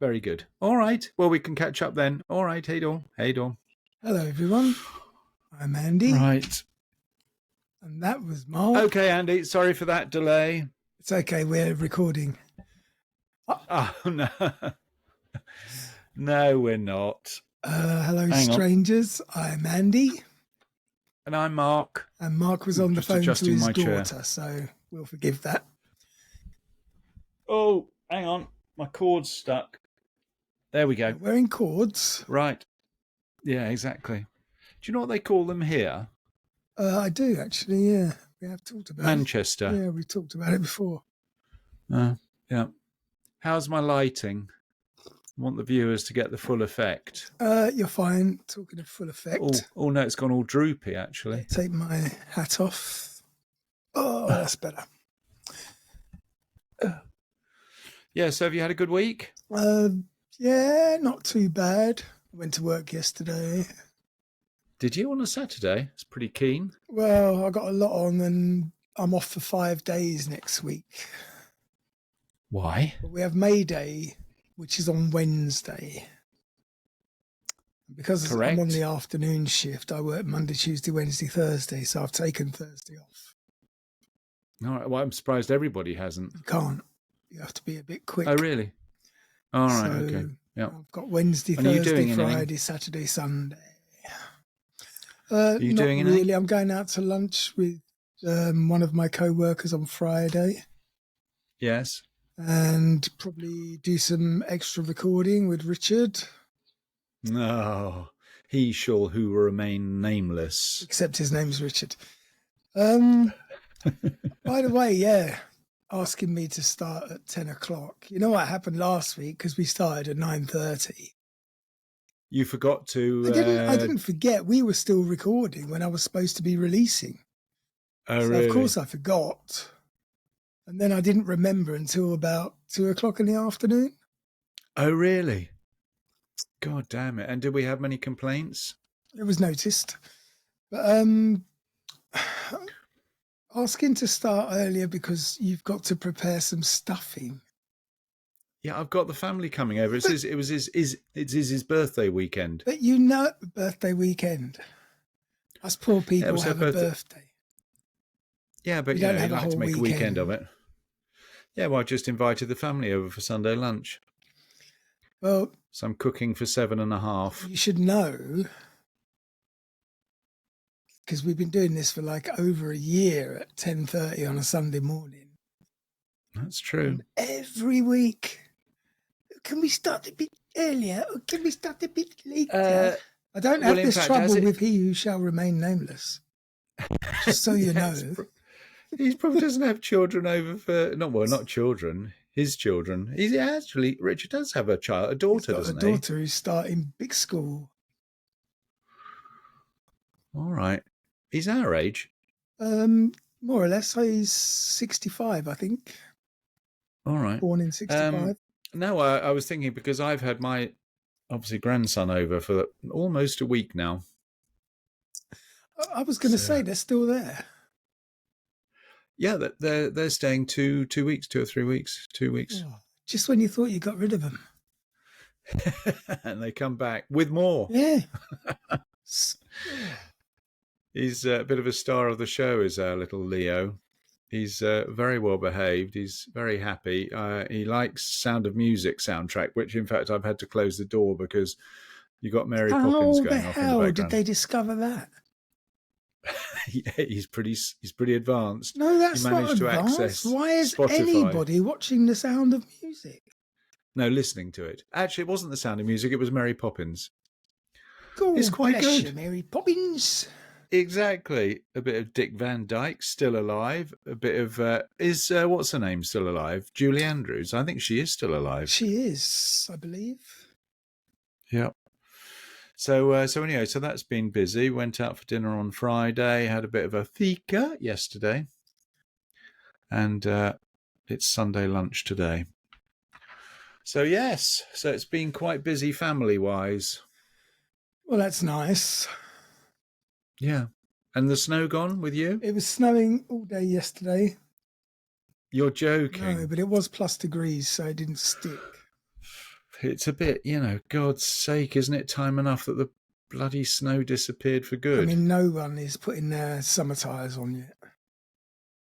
Very good. All right. Well, we can catch up then. All right. Hey, Dawn. Hey, Dawn. Hello, everyone. I'm Andy. Right. And that was Mark. Okay, Andy. Sorry for that delay. It's okay. We're recording. Oh, no. No, we're not. Hello, strangers. I'm Andy. And I'm Mark. And Mark was on the phone to his daughter, so we'll forgive that. Oh, hang on. My cord's stuck. There we go. We're in chords. Right. Yeah, exactly. Do you know what they call them here? I do, actually, yeah. We have talked about Manchester. Yeah, we talked about it before. Yeah. How's my lighting? I want the viewers to get the full effect. You're fine. Talking of full effect. Oh, no, it's gone all droopy, actually. Take my hat off. Oh, that's better. Yeah, so have you had a good week? Yeah, not too bad. I went to work yesterday. Did you on a Saturday? It's pretty keen. Well, I got a lot on and I'm off for 5 days next week. Why? But we have May Day, which is on Wednesday. Because I'm on the afternoon shift, I work Monday, Tuesday, Wednesday, Thursday, so I've taken Thursday off. All right, well, I'm surprised everybody hasn't. You can't. You have to be a bit quick. Oh, really? All right, okay. Yeah. I've got Wednesday, Thursday, Friday, Saturday, Sunday. Are you doing anything? Really. I'm going out to lunch with one of my co-workers on Friday. Yes. And probably do some extra recording with Richard. No, he shall who remain nameless. Except his name's Richard. By the way, yeah, asking me to start at 10 o'clock. You know what happened last week? Because we started at 9:30. You forgot to... I didn't forget. We were still recording when I was supposed to be releasing. Oh, so really? Of course I forgot. And then I didn't remember until about 2 o'clock in the afternoon. Oh, really? God damn it. And did we have many complaints? It was noticed. But asking to start earlier because you've got to prepare some stuffing. Yeah, I've got the family coming over. It's his birthday weekend. But birthday weekend. Us poor people have a birthday. Yeah, but you like to make a weekend of it. Yeah, well, I just invited the family over for Sunday lunch. Well, so I'm cooking for 7.5. You should know, because we've been doing this for like over a year at 10:30 on a Sunday morning. That's true. And every week, can we start a bit earlier or can we start a bit later? I don't have this trouble with he who shall remain nameless. Just so you know. He probably doesn't have children over for... not children. His children. Richard does have a daughter, doesn't he? A daughter who's starting big school. All right. He's our age. More or less. He's 65, I think. All right. Born in 65. No, I was thinking because I've had my, obviously, grandson over for almost a week now. I was going to say they're still there. Yeah, they're staying 2 weeks, 2 or 3 weeks, 2 weeks. Oh, just when you thought you got rid of them. And they come back with more. Yeah. He's a bit of a star of the show, is our little Leo. He's very well behaved. He's very happy. He likes Sound of Music soundtrack, which in fact I've had to close the door because you got Mary Poppins going off in the background. How did they discover that? Yeah, he's pretty advanced. No, that's he managed not advanced. To access Why is Spotify. Anybody watching The Sound of Music? No, listening to it. Actually, it wasn't The Sound of Music. It was Mary Poppins. God, it's quite good. You, Mary Poppins. Exactly. A bit of Dick Van Dyke still alive. A bit of what's her name still alive? Julie Andrews. I think she is still alive. She is, I believe. Yeah. So anyway, so that's been busy. Went out for dinner on Friday. Had a bit of a fika yesterday, and it's Sunday lunch today. So yes, so it's been quite busy family-wise. Well, that's nice. Yeah. And the snow gone with you? It was snowing all day yesterday. You're joking. No, but it was +degrees, so it didn't stick. It's a bit, God's sake, isn't it time enough that the bloody snow disappeared for good? I mean, no one is putting their summer tyres on yet.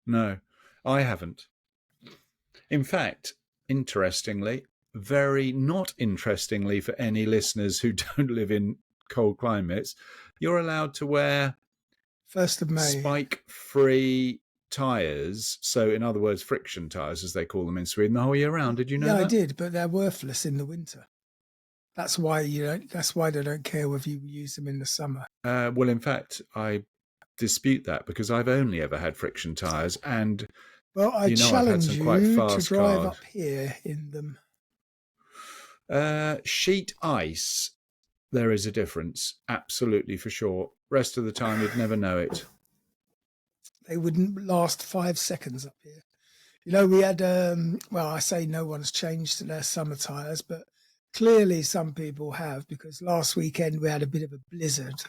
No, I haven't. In fact, interestingly, very not interestingly for any listeners who don't live in cold climates, you're allowed to wear 1st of May spike-free tyres. So, in other words, friction tyres, as they call them in Sweden, the whole year round. Did you know that? Yeah, I did, but they're worthless in the winter. That's why That's why they don't care whether you use them in the summer. Well, in fact, I dispute that because I've only ever had friction tyres, and I challenge you to drive cars. up here in them. Sheet ice, there is a difference, absolutely for sure. Rest of the time, you'd never know it. They wouldn't last 5 seconds up here. We had, I say no one's changed their summer tyres, but clearly some people have, because last weekend we had a bit of a blizzard.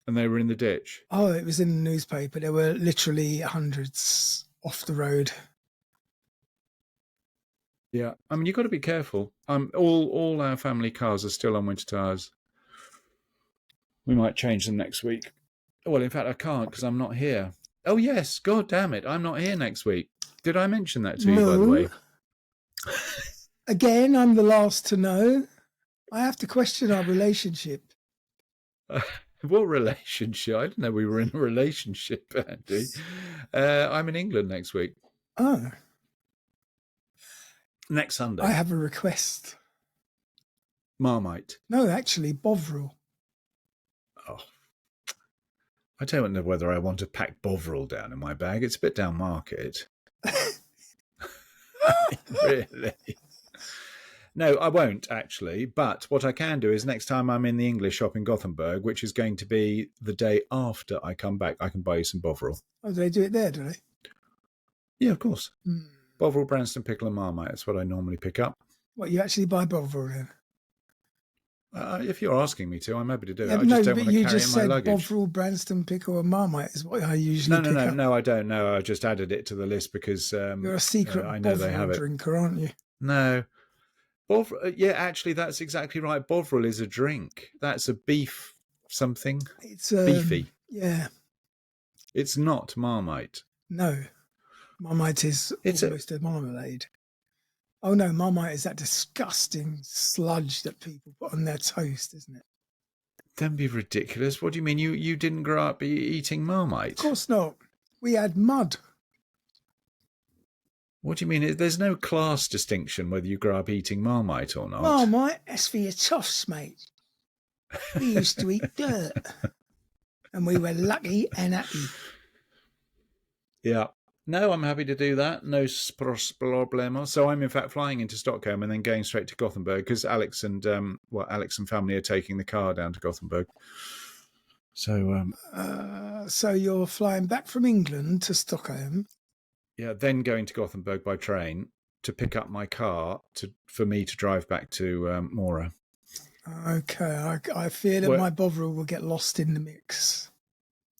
And they were in the ditch? Oh, it was in the newspaper. There were literally hundreds off the road. Yeah, I mean, you've got to be careful. All our family cars are still on winter tyres. We might change them next week. Well, in fact, I can't because I'm not here. Oh, yes, God damn it, I'm not here next week. Did I mention that to you, by the way? Again, I'm the last to know. I have to question our relationship. What relationship? I didn't know we were in a relationship, Andy. I'm in England next week. Oh. Next Sunday. I have a request. Marmite. No, actually, Bovril. Oh. I don't know whether I want to pack Bovril down in my bag. It's a bit down market. Really? No, I won't actually. But what I can do is next time I'm in the English shop in Gothenburg, which is going to be the day after I come back, I can buy you some Bovril. Oh, do they do it there, do they? Yeah, of course. Bovril, Branston, Pickle and Marmite. That's what I normally pick up. What, you actually buy Bovril then? If you're asking me to, I'm happy to do it. I just don't want to carry it in my luggage. Bovril, Branston, Pickle and Marmite is what I usually pick up. No, I don't know. I just added it to the list because... you're a secret Bovril drinker, aren't you? No. Bovril, yeah, actually, that's exactly right. Bovril is a drink. That's a beef something. It's beefy. Yeah. It's not Marmite. No. Marmite is almost a marmalade. Oh, no, Marmite is that disgusting sludge that people put on their toast, isn't it? Don't be ridiculous. What do you mean? You didn't grow up eating Marmite? Of course not. We had mud. What do you mean? There's no class distinction whether you grow up eating Marmite or not. Marmite, that's for your toffs, mate. We used to eat dirt. And we were lucky and happy. Yeah. No, I'm happy to do that. No problema. So I'm in fact flying into Stockholm and then going straight to Gothenburg because Alex and family are taking the car down to Gothenburg. So so you're flying back from England to Stockholm. Yeah, then going to Gothenburg by train to pick up my car for me to drive back to Mora. Okay, I fear that my Bovril will get lost in the mix.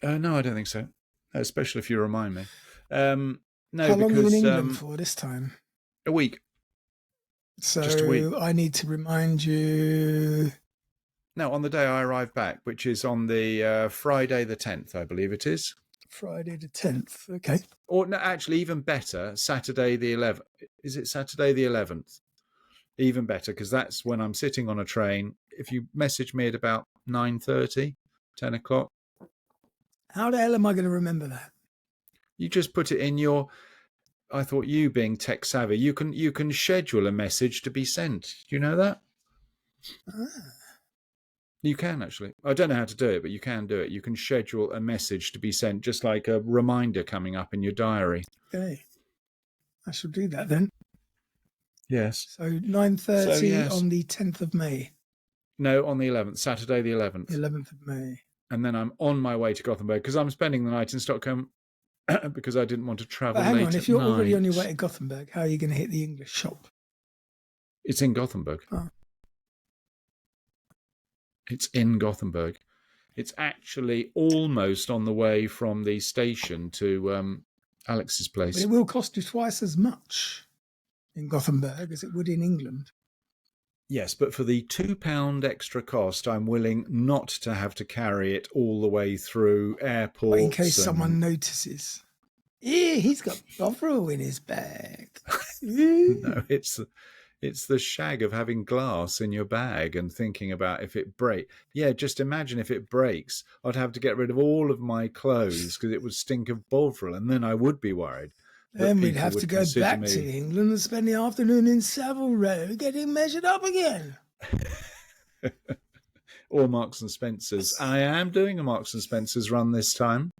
No, I don't think so. Especially if you remind me. No, how long are you in England for this time? A week. So just a week. I need to remind you. No, on the day I arrive back, which is on the Friday the 10th, I believe it is. Friday the 10th, okay. Or no, actually, even better, Saturday the 11th. Is it Saturday the 11th? Even better, because that's when I'm sitting on a train. If you message me at about 9:30, 10 o'clock. How the hell am I going to remember that? You just put it in your... I thought you being tech savvy, you can schedule a message to be sent. Do you know that? You can actually. I don't know how to do it, but you can do it. You can schedule a message to be sent, just like a reminder coming up in your diary. Okay. I shall do that then. Yes. So 9:30 on the 10th of May. No, on the 11th, Saturday the 11th. 11th of May. And then I'm on my way to Gothenburg because I'm spending the night in Stockholm because I didn't want to travel late at night. Hang on, if you're already on your way to Gothenburg, how are you going to hit the English shop? It's in Gothenburg. Oh. It's in Gothenburg. It's actually almost on the way from the station to Alex's place. But it will cost you twice as much in Gothenburg as it would in England. Yes, but for the £2 extra cost, I'm willing not to have to carry it all the way through airports. In case someone notices. Yeah, he's got Bovril in his bag. No, it's the shag of having glass in your bag and thinking about if it breaks. Yeah, just imagine if it breaks, I'd have to get rid of all of my clothes because it would stink of Bovril, and then I would be worried. Then we'd have to go back to England and spend the afternoon in Savile Row getting measured up again. Or Marks and Spencer's. I am doing a Marks and Spencer's run this time.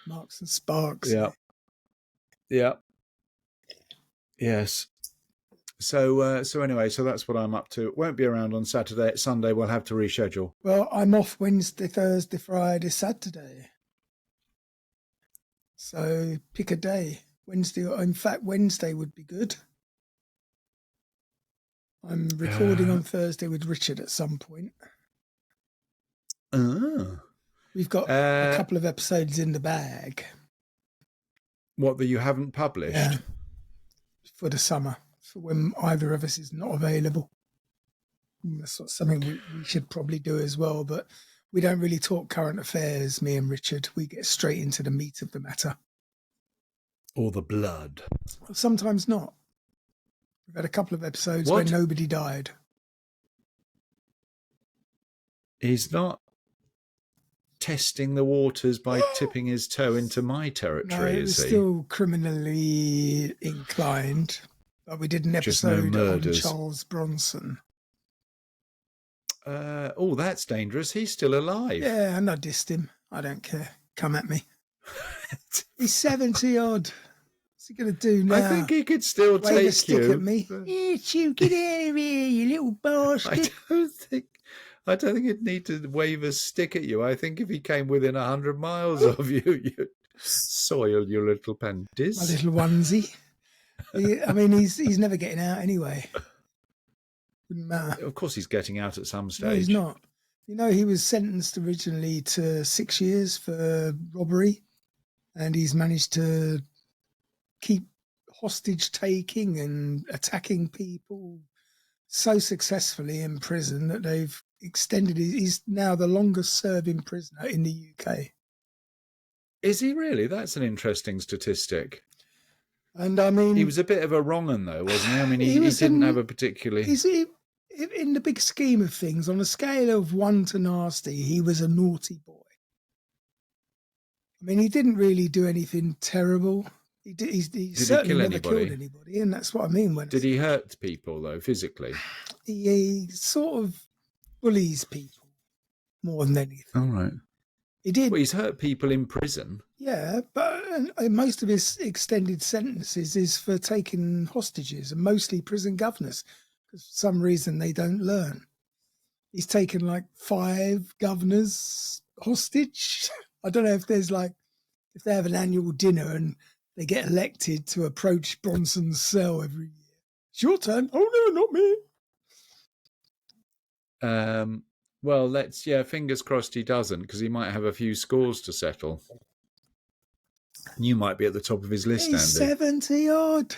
Marks and Sparks. Yeah. Yeah. Yes. So anyway, so that's what I'm up to. Won't be around on Saturday. Sunday we'll have to reschedule. Well, I'm off Wednesday, Thursday, Friday, Saturday. So pick a day. Wednesday, or in fact, Wednesday would be good. I'm recording on Thursday with Richard at some point. We've got a couple of episodes in the bag. What, that you haven't published? Yeah. For the summer, for when either of us is not available. That's something we should probably do as well, but we don't really talk current affairs, me and Richard. We get straight into the meat of the matter. Or the blood. Sometimes not. We've had a couple of episodes where nobody died. He's not testing the waters by tipping his toe into my territory, is he? Still criminally inclined. But we did an episode on Charles Bronson. That's dangerous. He's still alive. Yeah, and I dissed him. I don't care. Come at me. He's 70 odd. What's he going to do now? I think he could still take a stick at me. It's you, get out of here, you little bastard. I don't think he'd need to wave a stick at you. I think if he came within 100 miles of you, you'd soil your little panties. My little onesie. He's never getting out anyway. Wouldn't matter. Of course he's getting out at some stage. No, he's not. You know, he was sentenced originally to 6 years for robbery, and he's managed to keep hostage taking and attacking people so successfully in prison that they've extended it. He's now the longest serving prisoner in the UK. Is he really? That's an interesting statistic. And I mean, he was a bit of a wrong un, though, wasn't he? I mean, he didn't have a particularly. In the big scheme of things, on a scale of 1 to nasty, he was a naughty boy. I mean, he didn't really do anything terrible. He certainly never killed anybody, and that's what I mean. Did he hurt people, though, physically? He sort of bullies people more than anything. All right. He did. Well, he's hurt people in prison. Yeah, but most of his extended sentences is for taking hostages, and mostly prison governors, because for some reason they don't learn. He's taken like 5 governors hostage. I don't know if if they have an annual dinner and they get elected to approach Bronson's cell every year. It's your turn. Oh, no, not me. Well, fingers crossed he doesn't, because he might have a few scores to settle. You might be at the top of his list, Andy. He's 70 odd.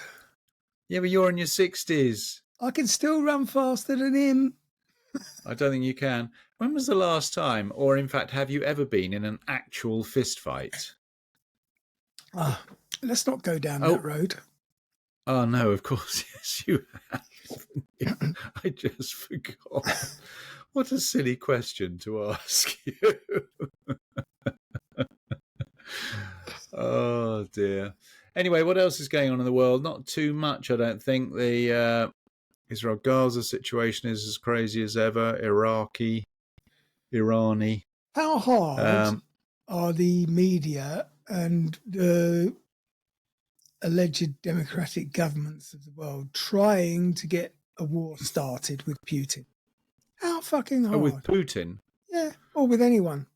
Yeah, but you're in your 60s. I can still run faster than him. I don't think you can. When was the last time, or in fact, have you ever been in an actual fist fight? Let's not go down that road. Oh, no, of course, yes, you have. I just forgot. What a silly question to ask you. Oh, dear. Anyway, what else is going on in the world? Not too much, I don't think. The Israel-Gaza situation is as crazy as ever. Irani. How hard are the media and the alleged democratic governments of the world trying to get a war started with Putin? How fucking hard? Oh, with Putin? Yeah, or with anyone.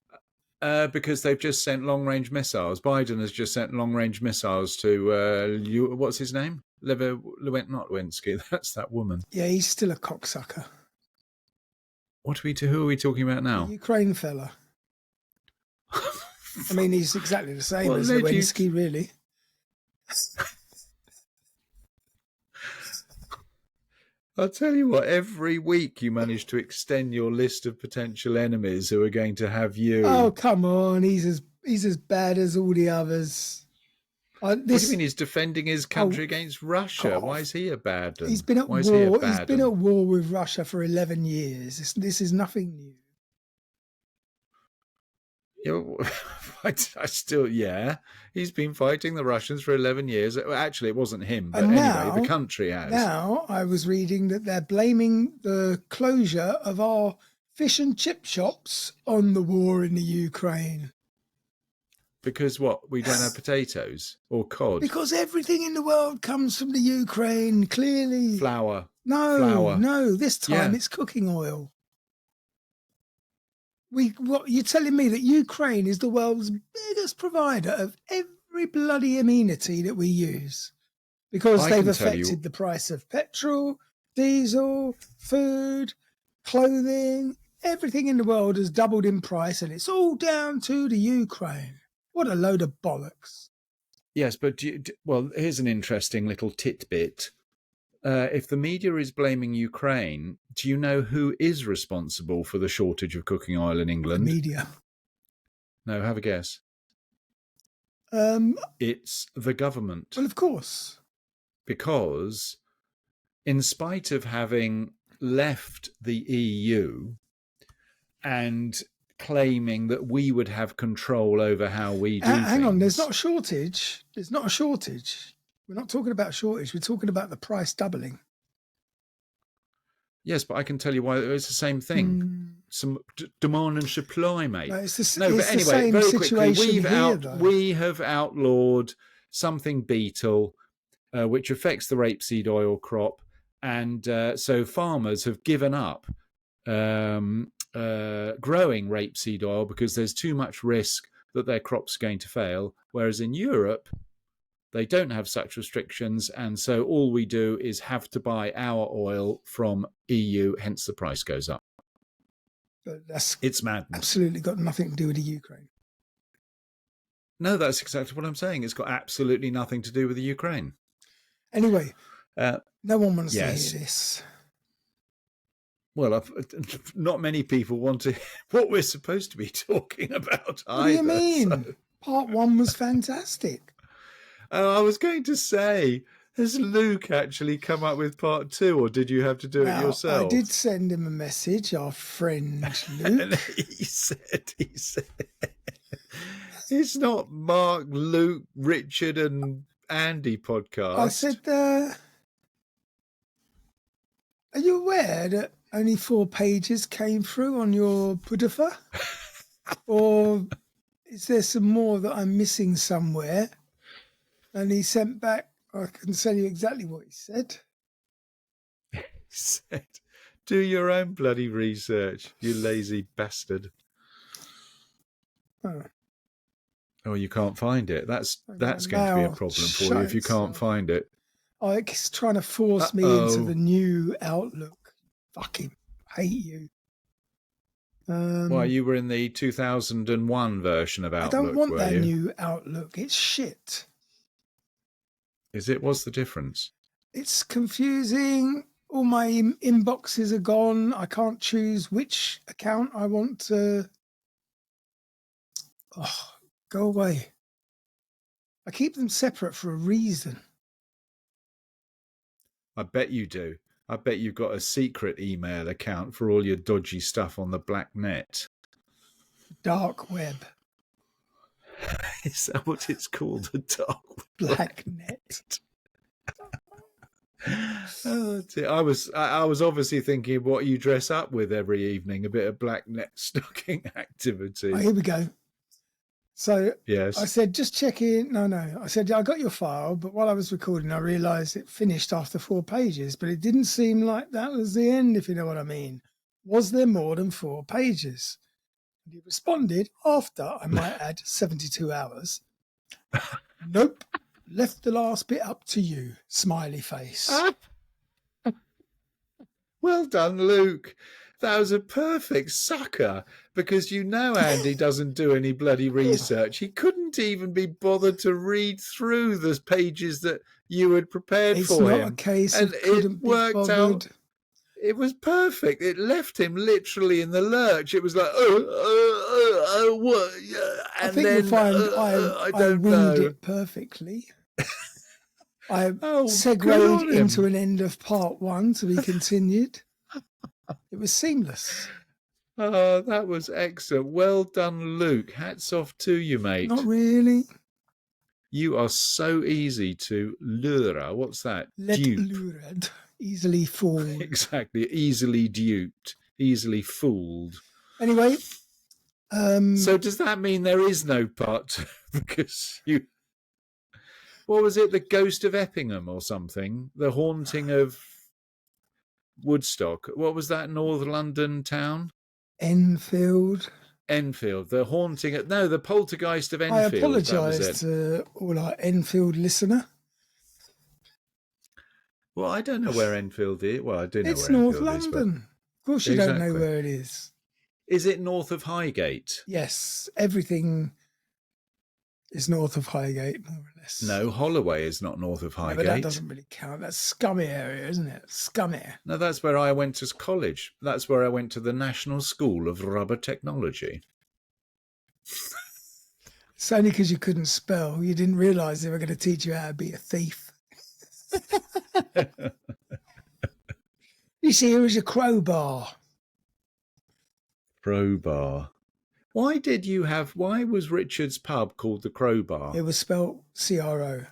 Because they've just sent long-range missiles. Biden has just sent long-range missiles to, what's his name? Not Lewinsky, that's that woman. Yeah, he's still a cocksucker. Who are we talking about now? The Ukraine fella. I mean, he's exactly the same as Lewinsky, really. I'll tell you what, every week you manage to extend your list of potential enemies who are going to have you. Oh, come on. He's as bad as all the others. What do you mean he's defending his country against Russia? Why is he a bad one? He's been at war. He's been at war with Russia for 11 years. This is nothing new. He's been fighting the Russians for 11 years. Actually, it wasn't him, but anyway, the country has. Now, I was reading that they're blaming the closure of our fish and chip shops on the war in the Ukraine. Because what? We don't have potatoes or cod? Because everything in the world comes from the Ukraine, clearly. Flour. No, this time it's cooking oil. What you're telling me that Ukraine is the world's biggest provider of every bloody amenity that we use because they've affected the price of petrol, diesel, food, clothing. Everything in the world has doubled in price, and it's all down to the Ukraine. What a load of bollocks! Yes, but here's an interesting little tidbit. If the media is blaming Ukraine, do you know who is responsible for the shortage of cooking oil in England? The media. No, have a guess. It's the government. Well, of course. Because in spite of having left the EU and claiming that we would have control over how we do things. Hang on, there's not a shortage. There's not a shortage. We're not talking about shortage. We're talking about the price doubling. Yes, but I can tell you why it's the same thing. Some demand and supply, mate. No, but anyway, very quickly, we have outlawed something beetle, which affects the rapeseed oil crop, and so farmers have given up growing rapeseed oil because there's too much risk that their crop's going to fail. Whereas in Europe, they don't have such restrictions, and so all we do is have to buy our oil from EU, hence the price goes up. But it's madness. Absolutely got nothing to do with the Ukraine. No, that's exactly what I'm saying. It's got absolutely nothing to do with the Ukraine. Anyway, no one wants to hear this. Well, not many people want to hear what we're supposed to be talking about either. What do you mean? So. Part 1 was fantastic. I was going to say, has Luke actually come up with part 2, or did you have to do it yourself? I did send him a message, our friend Luke. And he said, it's not Mark, Luke, Richard and Andy podcast. I said, are you aware that only 4 pages came through on your pudifer? Or is there some more that I'm missing somewhere? And he sent back, I can tell you exactly what he said. He said, do your own bloody research, you lazy bastard. Oh, you can't find it. That's going to be a problem for you if you can't find it. Oh, it's trying to force me into the new Outlook. Fucking hate you. Well, you were in the 2001 version of Outlook. I don't want that new Outlook. It's shit. Is it? What's the difference? It's confusing. All my inboxes are gone. I can't choose which account I want to. Oh, go away. I keep them separate for a reason. I bet you do. I bet you've got a secret email account for all your dodgy stuff on the black net. Dark web. Is that what it's called? The dark black net. Oh, I was obviously thinking what you dress up with every evening, a bit of black net stocking activity. Oh, here we go. So yes. I said, just check in. No. I said, I got your file, but while I was recording, I realised it finished after 4 pages, but it didn't seem like that was the end, if you know what I mean. Was there more than 4 pages? And he responded, after, I might add, 72 hours. Nope. Left the last bit up to you. Smiley face. Well done, Luke. That was a perfect sucker, because you know Andy doesn't do any bloody research. He couldn't even be bothered to read through the pages that you had prepared for him. It's not a case of couldn't be bothered. It was perfect. It left him literally in the lurch. It was like, what? And I think then, you'll find I I don't winged know. it perfectly. I Good segued on him. into an end of part 1 to be continued. It was seamless. Oh, that was excellent. Well done, Luke. Hats off to you, mate. Not really. You are so easy to lure. What's that? Dupe. Lured. Easily fooled. Exactly. Easily duped. Easily fooled. Anyway. So does that mean there is no part 2? Because you... What was it? The Ghost of Eppingham or something? The Haunting of Woodstock. What was that North London town? Enfield. The Haunting... No, the Poltergeist of Enfield. I apologise to all our Enfield listener. Well, I don't know where Enfield is. Well, I do know it's where North Enfield London. is. Of course you don't know where it is. Is it north of Highgate? Yes, everything is north of Highgate, more or less. No, Holloway is not north of Highgate. No, but that doesn't really count. That's scummy area, isn't it? Scummy. No, that's where I went to college. That's where I went to the National School of Rubber Technology. It's only because you couldn't spell. You didn't realise they were going to teach you how to be a thief. You see, here is a crowbar. Crowbar. Why was Richard's pub called the Crowbar? It was spelled C-R-O-B-A-R.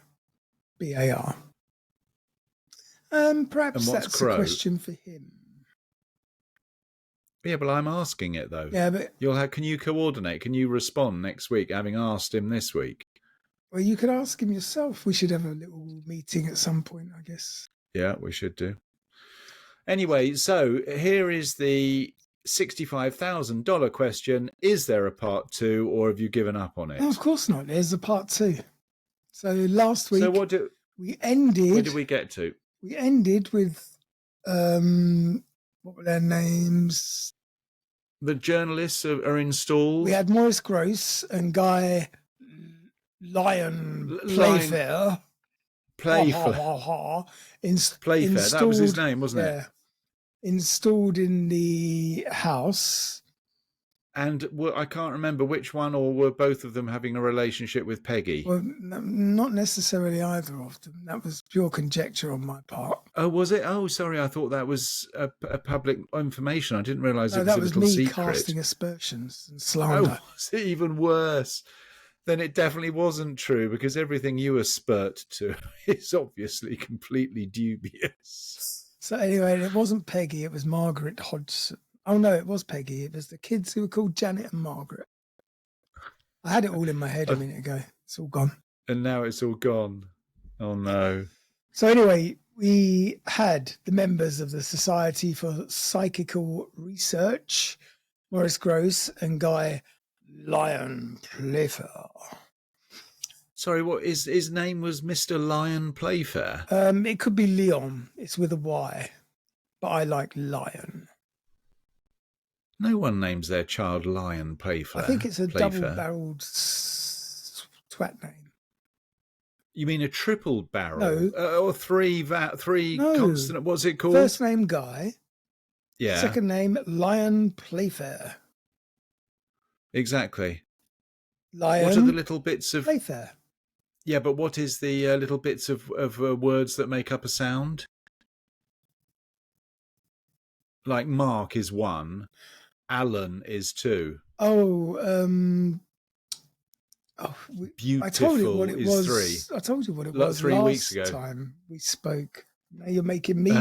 Perhaps that's a question for him. Yeah, but I'm asking it though. Yeah, but can you coordinate? Can you respond next week, having asked him this week? Well, you could ask him yourself. We should have a little meeting at some point, I guess. Yeah, we should do. Anyway, so here is the $65,000 question. Is there a part 2, or have you given up on it? No, of course not. There's a part 2. So last week, we ended... Where did we get to? We ended with, what were their names? The journalists are installed. We had Maurice Gross and Guy Playfair. Playfair. Playfair, that was his name, wasn't it? Installed in the house. And I can't remember which one, or were both of them having a relationship with Peggy? Well, not necessarily either of them. That was pure conjecture on my part. Oh, was it? Oh, sorry. I thought that was a public information. I didn't realise it was a little secret. That was me casting aspersions and slander. Oh, was it even worse? Then it definitely wasn't true, because everything you aspert to is obviously completely dubious. So anyway, it wasn't Peggy. It was Margaret Hodgson. Oh, no, it was Peggy. It was the kids who were called Janet and Margaret. I had it all in my head a minute ago. It's all gone. And now it's all gone. Oh, no. So anyway, we had the members of the Society for Psychical Research, Maurice Gross and Guy Playfair. Sorry, what his name was Mr. Lion Playfair? It could be Leon. It's with a Y. But I like Lion. No one names their child Lion Playfair. I think it's a double-barreled twat name. You mean a triple barrel? No. Or three consonant? What's it called? First name Guy. Yeah. Second name Lion Playfair. Exactly. Lion. What are the little bits of Playfair? Yeah, but what is the little bits of words that make up a sound? Like Mark is 1. Alan is 2. Beautiful I told you what it is was. 3. I told you what it was 3 weeks ago. Last time we spoke. Now you're making me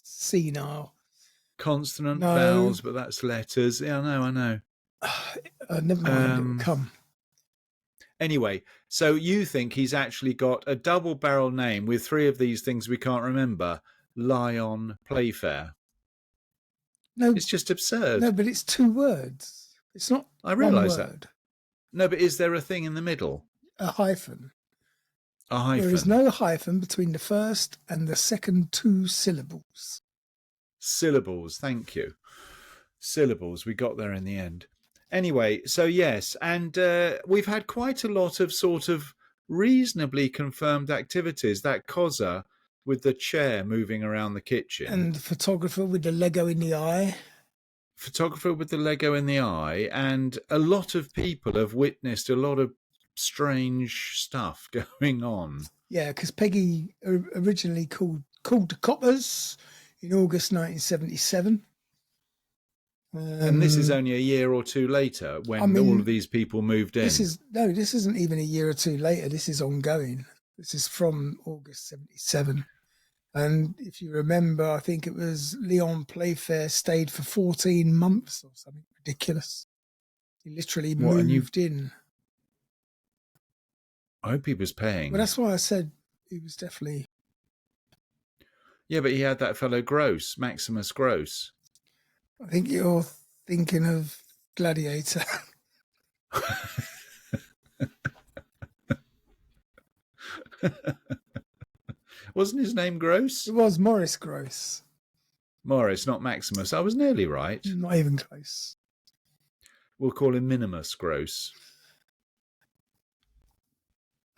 senile. Consonant vowels, but that's letters. Yeah, I know. Never mind. It will come. Anyway, so you think he's actually got a double barrel name with 3 of these things we can't remember? Lion Playfair. No, it's just absurd. No, but it's 2 words. It's not. I realise that. No, but is there a thing in the middle? A hyphen. A hyphen. There is no hyphen between the first and the second 2 syllables. Syllables, thank you. Syllables, we got there in the end. Anyway, so yes, and we've had quite a lot of sort of reasonably confirmed activities. That Cozza with the chair moving around the kitchen. And the photographer with the Lego in the eye. Photographer with the Lego in the eye. And a lot of people have witnessed a lot of strange stuff going on. Yeah, because Peggy originally called the coppers in August 1977. And this is only a year or two later when all of these people moved in. This isn't even a year or two later. This is ongoing. This is from August 77. And if you remember, I think it was Leon Playfair stayed for 14 months or something ridiculous. He literally moved in. I hope he was paying. Well, that's why I said he was definitely... Yeah, but he had that fellow Gross, Maximus Gross. I think you're thinking of Gladiator. Wasn't his name Gross? It was Maurice Gross. Maurice, not Maximus. I was nearly right. Not even close. We'll call him Minimus Gross.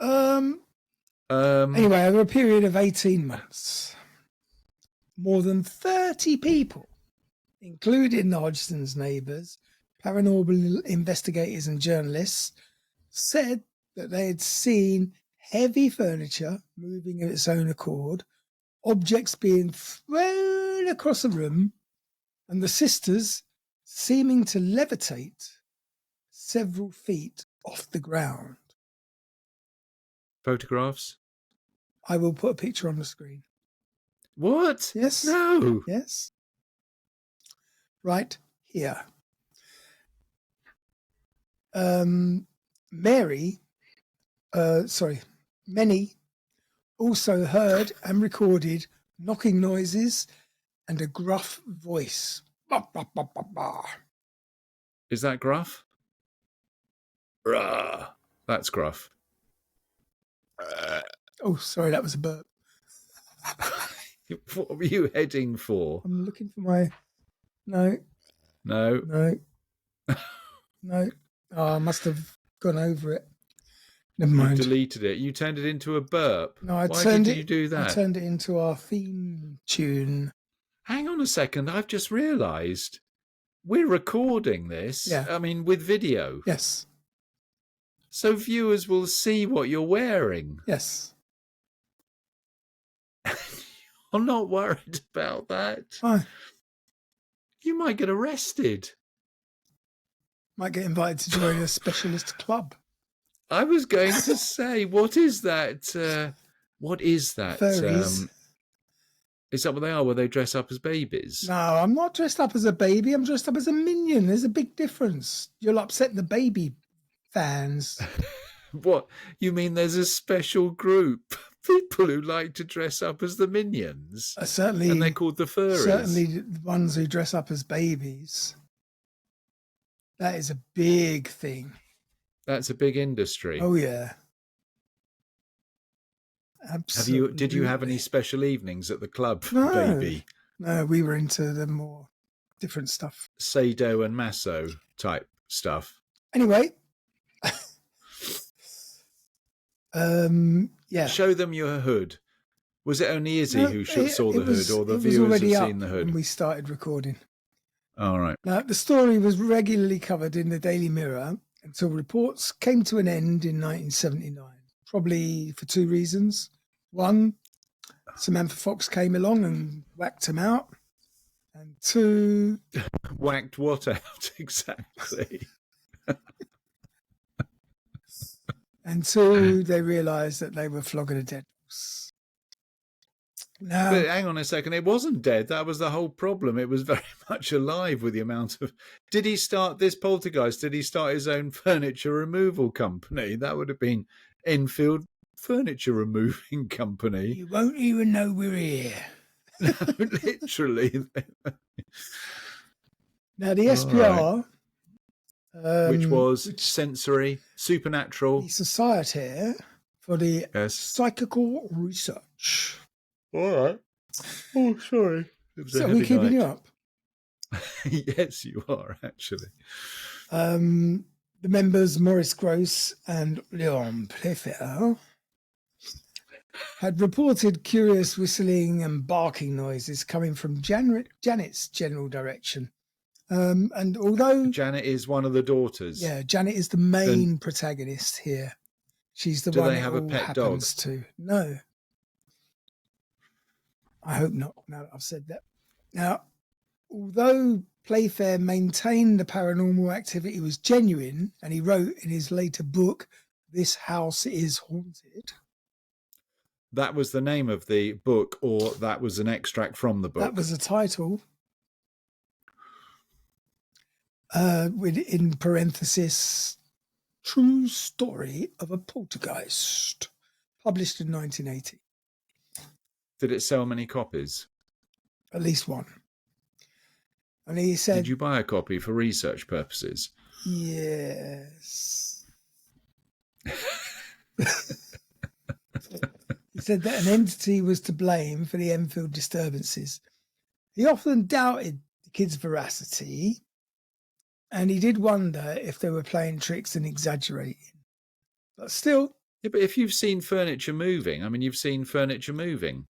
Anyway, over a period of 18 months, more than 30 people, including the Hodgson's neighbours, paranormal investigators and journalists, said that they had seen heavy furniture moving of its own accord, objects being thrown across the room, and the sisters seeming to levitate several feet off the ground. Photographs? I will put a picture on the screen. What? Yes. No. Yes. Right here. Many also heard and recorded knocking noises and a gruff voice. Bah, bah, bah, bah, bah. Is that gruff? Rah. That's gruff. Oh, sorry, that was a burp. What were you heading for? I'm looking for my... No. Oh, I must have gone over it. Never mind. You deleted it. You turned it into a burp. No, Why did you do that? I turned it into our theme tune. Hang on a second. I've just realised we're recording this. Yeah. I mean, with video. Yes. So viewers will see what you're wearing. Yes. I'm not worried about that. Why? You might get arrested. Might get invited to join a specialist club. I was going to say, what is that? What is that? Furries. Is that what they are? Where they dress up as babies? No, I'm not dressed up as a baby. I'm dressed up as a minion. There's a big difference. You'll upset the baby fans. What? You mean there's a special group? People who like to dress up as the minions? Certainly. And they're called the furries? Certainly the ones who dress up as babies. That is a big thing. That's a big industry. Oh, yeah. Absolutely. Did you have any special evenings at the club, No. baby? No, we were into the more different stuff. Sado and Masso type stuff. Anyway. Yeah. Show them your hood. Was it only Izzy who saw the hood, or the it was viewers already have up seen the hood? when we started recording. All right. Now, the story was regularly covered in the Daily Mirror until reports came to an end in 1979, probably for two reasons. One, Samantha Fox came along and whacked him out. And two... Whacked what out, exactly? And two, they realised that they were flogging a dead horse. Now, But hang on a second, it wasn't dead. That was the whole problem. It was very much alive with the amount of... Did he start this poltergeist? Did he start his own furniture removal company? That would have been Enfield Furniture Removing Company. you won't even know we're here. No, literally. Now, the SPR... which was sensory, supernatural. The Society for the Yes. Psychical Research. All right. Oh, sorry. So are we keeping you up? Yes, you are, actually. The members, Maurice Gross and Leon Playfair, had reported curious whistling and barking noises coming from Janet's general direction. And although Janet is one of the daughters. Yeah, Janet is the main protagonist here. She's the one they have it a all pet happens dog? to. No. I hope not, now that I've said that. Now, although Playfair maintained the paranormal activity was genuine, and he wrote in his later book, This House is Haunted. That was the name of the book, or that was an extract from the book? That was the title. In parenthesis, True Story of a Poltergeist, published in 1980. Did it sell many copies? At least one. And he said, did you buy a copy for research purposes? Yes. He said that an entity was to blame for the Enfield disturbances. He often doubted the kids' veracity, and he did wonder if they were playing tricks and exaggerating. But still... Yeah, but if you've seen furniture moving, I mean, you've seen furniture moving.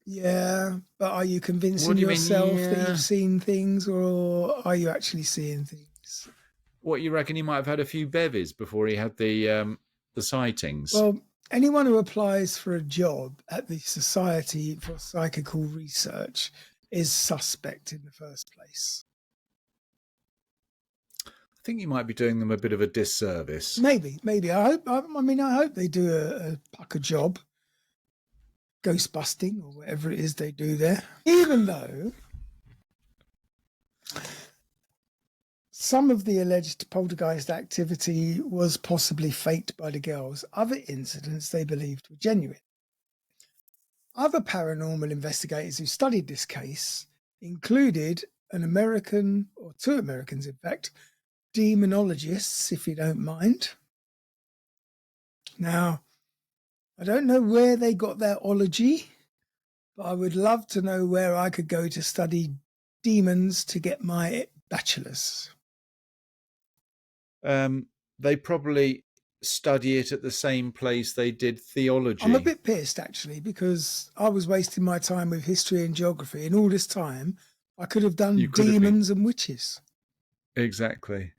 Yeah, but are you convincing yourself that you've seen things, or are you actually seeing things? What, you reckon he might have had a few bevies before he had the sightings? Well, anyone who applies for a job at the Society for Psychical Research is suspect in the first place. I think you might be doing them a bit of a disservice. Maybe. I hope they do a pucker job. Ghost busting or whatever it is they do there. Even though some of the alleged poltergeist activity was possibly faked by the girls, other incidents they believed were genuine. Other paranormal investigators who studied this case included an American, or two Americans in fact, demonologists, if you don't mind. Now, I don't know where they got their ology, but I would love to know where I could go to study demons to get my bachelor's. They probably study it at the same place they did theology. I'm a bit pissed, actually, because I was wasting my time with history and geography, and all this time I could have done demons and witches. Exactly.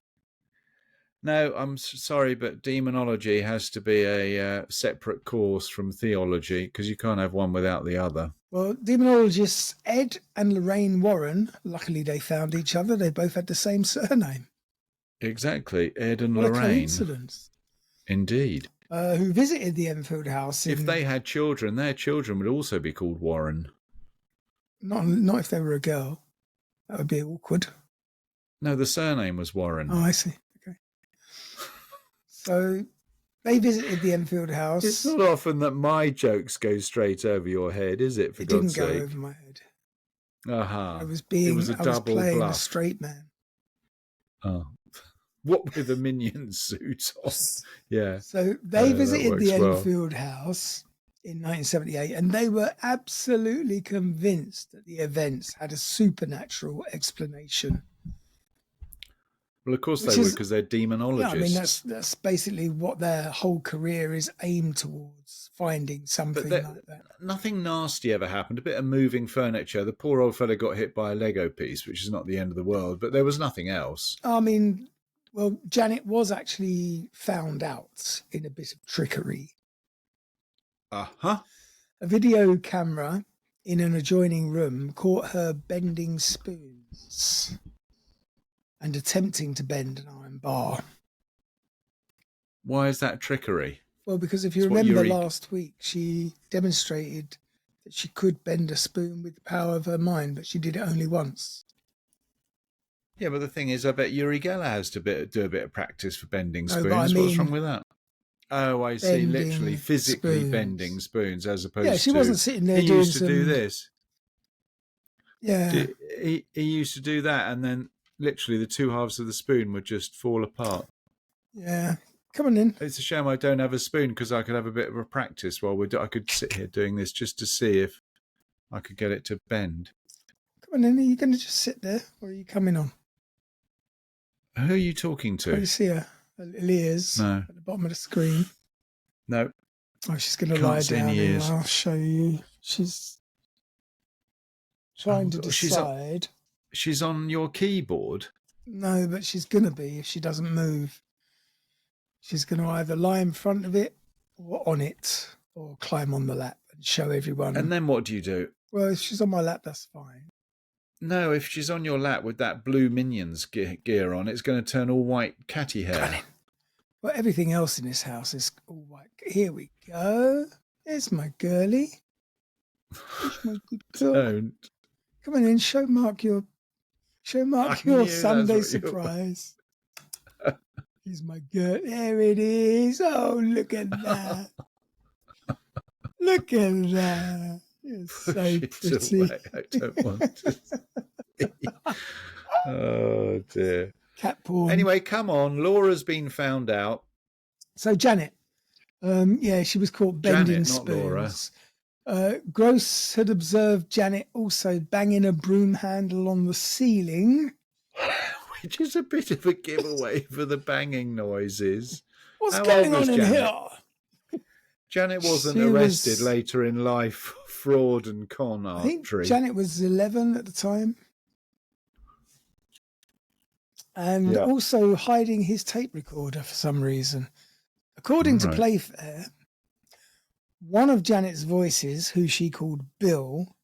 No, I'm sorry, but demonology has to be a separate course from theology, because you can't have one without the other. Well, demonologists Ed and Lorraine Warren, luckily they found each other. They both had the same surname. Exactly, Ed and what Lorraine. What a coincidence. Indeed. Who visited the Enfield house. If they had children, their children would also be called Warren. Not if they were a girl. That would be awkward. No, the surname was Warren. Oh, I see. Okay. So they visited the Enfield house. It's not often that my jokes go straight over your head, is it, for God's sake? It didn't go over my head. Aha. I was playing a straight man. Oh. What with a minion suit on? Yeah. So they visited the Enfield house in 1978, and they were absolutely convinced that the events had a supernatural explanation. Well, of course they would, because they're demonologists. Yeah, I mean, that's basically what their whole career is aimed towards, finding something like that. Nothing nasty ever happened. A bit of moving furniture. The poor old fella got hit by a Lego piece, which is not the end of the world, but there was nothing else. I mean, well, Janet was actually found out in a bit of trickery. Uh-huh. A video camera in an adjoining room caught her bending spoons and attempting to bend an iron bar. Why is that trickery? Well, because if you remember last week, she demonstrated that she could bend a spoon with the power of her mind, but she did it only once. Yeah, but the thing is, I bet Uri Geller has to do a bit of practice for bending spoons. What's wrong with that? Oh, I see. Literally, physically bending spoons, as opposed to... Yeah, she wasn't sitting there doing He used to do this. Yeah. He used to do that, and then literally the two halves of the spoon would just fall apart. Yeah. Come on in. It's a shame I don't have a spoon, because I could have a bit of a practice while I could sit here doing this just to see if I could get it to bend. Come on in. Are you going to just sit there, or are you coming on? Who are you talking to? Can you see her? Her little ears at the bottom of the screen. No. Oh, she's going to lie down and I'll show you. She's trying to decide. She's on your keyboard? No, but she's going to be if she doesn't move. She's going to either lie in front of it or on it or climb on the lap and show everyone. And then what do you do? Well, if she's on my lap, that's fine. No, if she's on your lap with that blue Minions gear on, it's going to turn all white catty hair. Well, everything else in this house is all white. Here we go. There's my girlie. There's my good girl. Don't. Come on in, show Mark your Sunday surprise. Here's my girl. There it is. Oh, look at that. Look at that. You're so pretty. Away. I don't want to see. Oh, dear. Cat porn. Anyway, come on. Laura's been found out. So, Janet. She was caught bending spoons. Laura. Gross had observed Janet also banging a broom handle on the ceiling. Which is a bit of a giveaway for the banging noises. What's going on in here? Janet wasn't arrested later in life for fraud and con archery. I think Janet was 11 at the time. And also hiding his tape recorder for some reason. According to Playfair, one of Janet's voices, who she called Bill,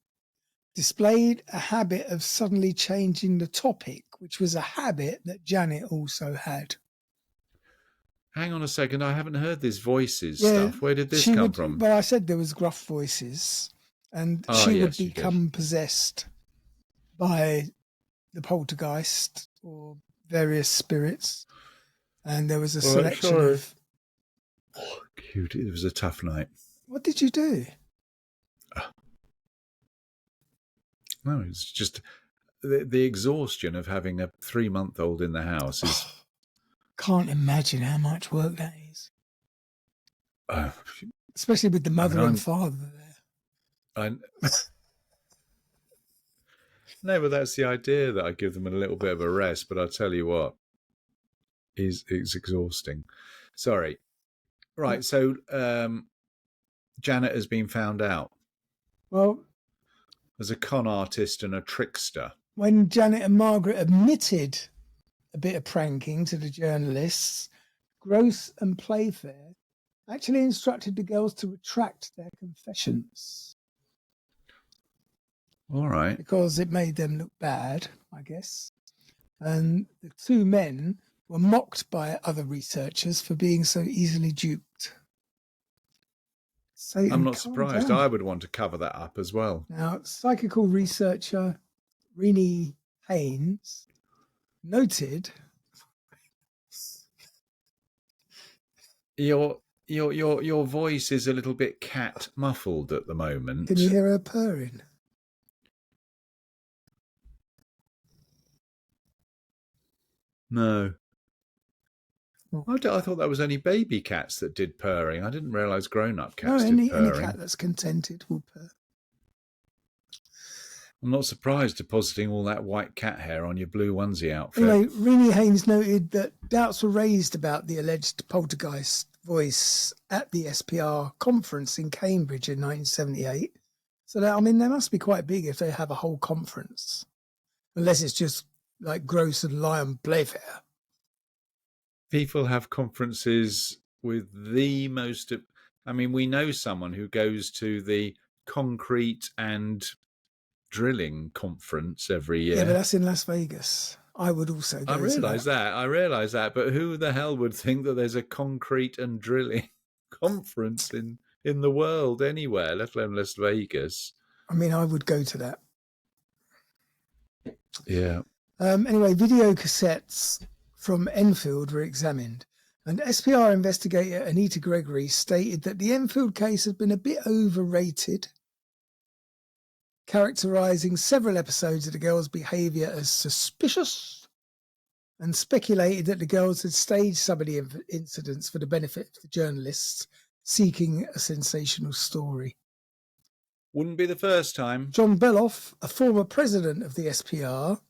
displayed a habit of suddenly changing the topic, which was a habit that Janet also had. Hang on a second, I haven't heard this voices stuff. Where did this come from? Well, I said there was gruff voices, and she would become possessed by the poltergeist or various spirits. And there was a selection of... Oh, cute. It was a tough night. What did you do? No, it's just the exhaustion of having a 3-month-old in the house is... Can't imagine how much work that is. Especially with the mother and father there. No, but that's the idea, that I give them a little bit of a rest. But I'll tell you what, it's exhausting. Sorry. Right, so Janet has been found out. Well, as a con artist and a trickster. When Janet and Margaret admitted a bit of pranking to the journalists, Gross and Playfair actually instructed the girls to retract their confessions. All right. Because it made them look bad, I guess. And the two men were mocked by other researchers for being so easily duped. So I'm not surprised. I would want to cover that up as well. Now, psychical researcher Renee Haynes noted your voice is a little bit cat muffled at the moment. Can you hear her purring? No. I thought that was only baby cats that did purring. I didn't realise grown-up cats did purring. Any cat that's contented will purr. I'm not surprised, depositing all that white cat hair on your blue onesie outfit. Anyway, Renee Haynes noted that doubts were raised about the alleged poltergeist voice at the SPR conference in Cambridge in 1978. So, they must be quite big if they have a whole conference. Unless it's just like Gross and Lion Playfair. People have conferences with the most... we know someone who goes to the concrete and drilling conference every year. Yeah, but that's in Las Vegas. I would also go I realise that. But who the hell would think that there's a concrete and drilling conference in the world anywhere, let alone Las Vegas? I would go to that. Yeah. Anyway, video cassettes from Enfield were examined, and SPR investigator Anita Gregory stated that the Enfield case had been a bit overrated, characterising several episodes of the girls' behaviour as suspicious, and speculated that the girls had staged some of the incidents for the benefit of the journalists seeking a sensational story. Wouldn't be the first time. John Beloff, a former president of the SPR,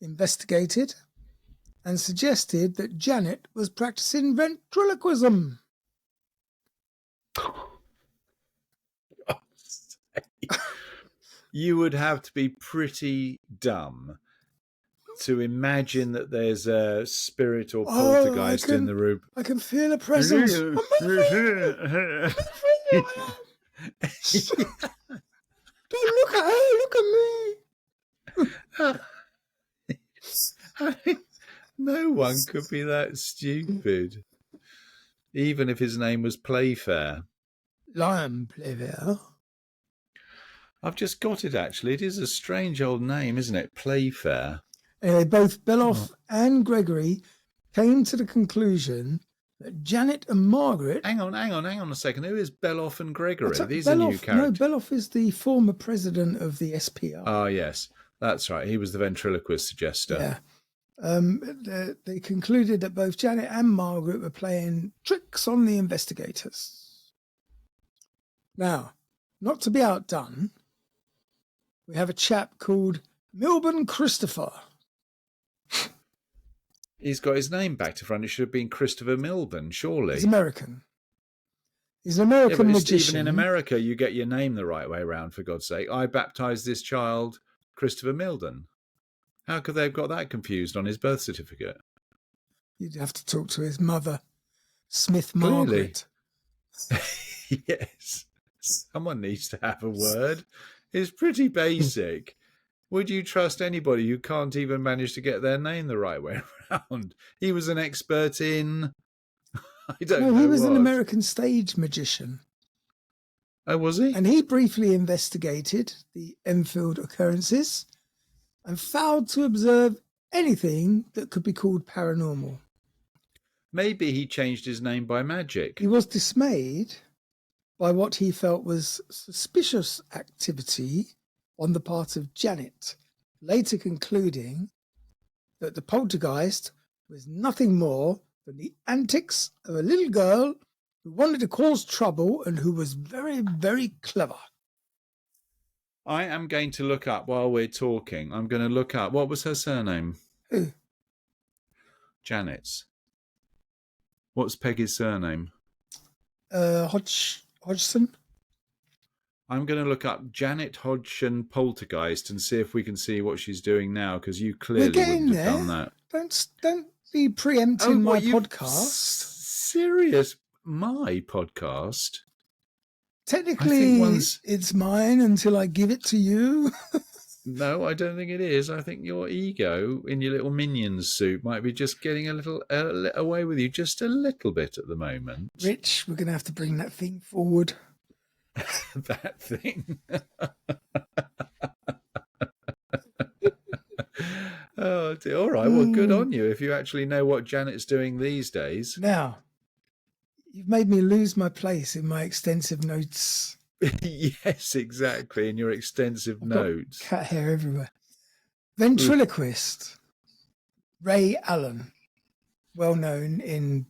investigated and suggested that Janet was practicing ventriloquism. you would have to be pretty dumb to imagine that there's a spirit or poltergeist in the room. I can feel a presence. Don't look at her, look at me. No one could be that stupid. Even if his name was Playfair. Lion Playfair. I've just got it, actually. It is a strange old name, isn't it? Playfair. Anyway, both Beloff and Gregory came to the conclusion that Janet and Margaret... Hang on a second. Who is Beloff and Gregory? These are new characters. No, Beloff is the former president of the SPR. Ah, yes. That's right. He was the ventriloquist suggester. Yeah. They concluded that both Janet and Margaret were playing tricks on the investigators. Now, not to be outdone, we have a chap called Milburn Christopher. He's got his name back to front. It should have been Christopher Milburn, surely. He's American. He's an American magician. Even in America, you get your name the right way around, for God's sake. I baptised this child Christopher Milburn. How could they have got that confused on his birth certificate? You'd have to talk to his mother, Smith Margaret. Yes. Someone needs to have a word. It's pretty basic. Would you trust anybody who can't even manage to get their name the right way around? He was an expert in... I don't know. He was an American stage magician. Oh, was he? And he briefly investigated the Enfield occurrences and failed to observe anything that could be called paranormal. Maybe he changed his name by magic. He was dismayed by what he felt was suspicious activity on the part of Janet, later concluding that the poltergeist was nothing more than the antics of a little girl who wanted to cause trouble and who was very, very clever. I am going to look up while we're talking. I'm going to look up. What was her surname? Who? Janet's. What's Peggy's surname? Hodgson. I'm going to look up Janet Hodgson poltergeist and see if we can see what she's doing now, because you clearly wouldn't have done that. Don't be preempting my podcast. Serious? My podcast? Technically, it's mine until I give it to you. No, I don't think it is. I think your ego in your little Minions suit might be just getting a little away with you just a little bit at the moment. Rich, we're going to have to bring that thing forward. That thing. Oh, dear. All right. Well, good on you if you actually know what Janet's doing these days. Now, you've made me lose my place in my extensive notes. Yes, exactly. In your extensive notes. Cat hair everywhere. Ventriloquist Ray Allen, well known in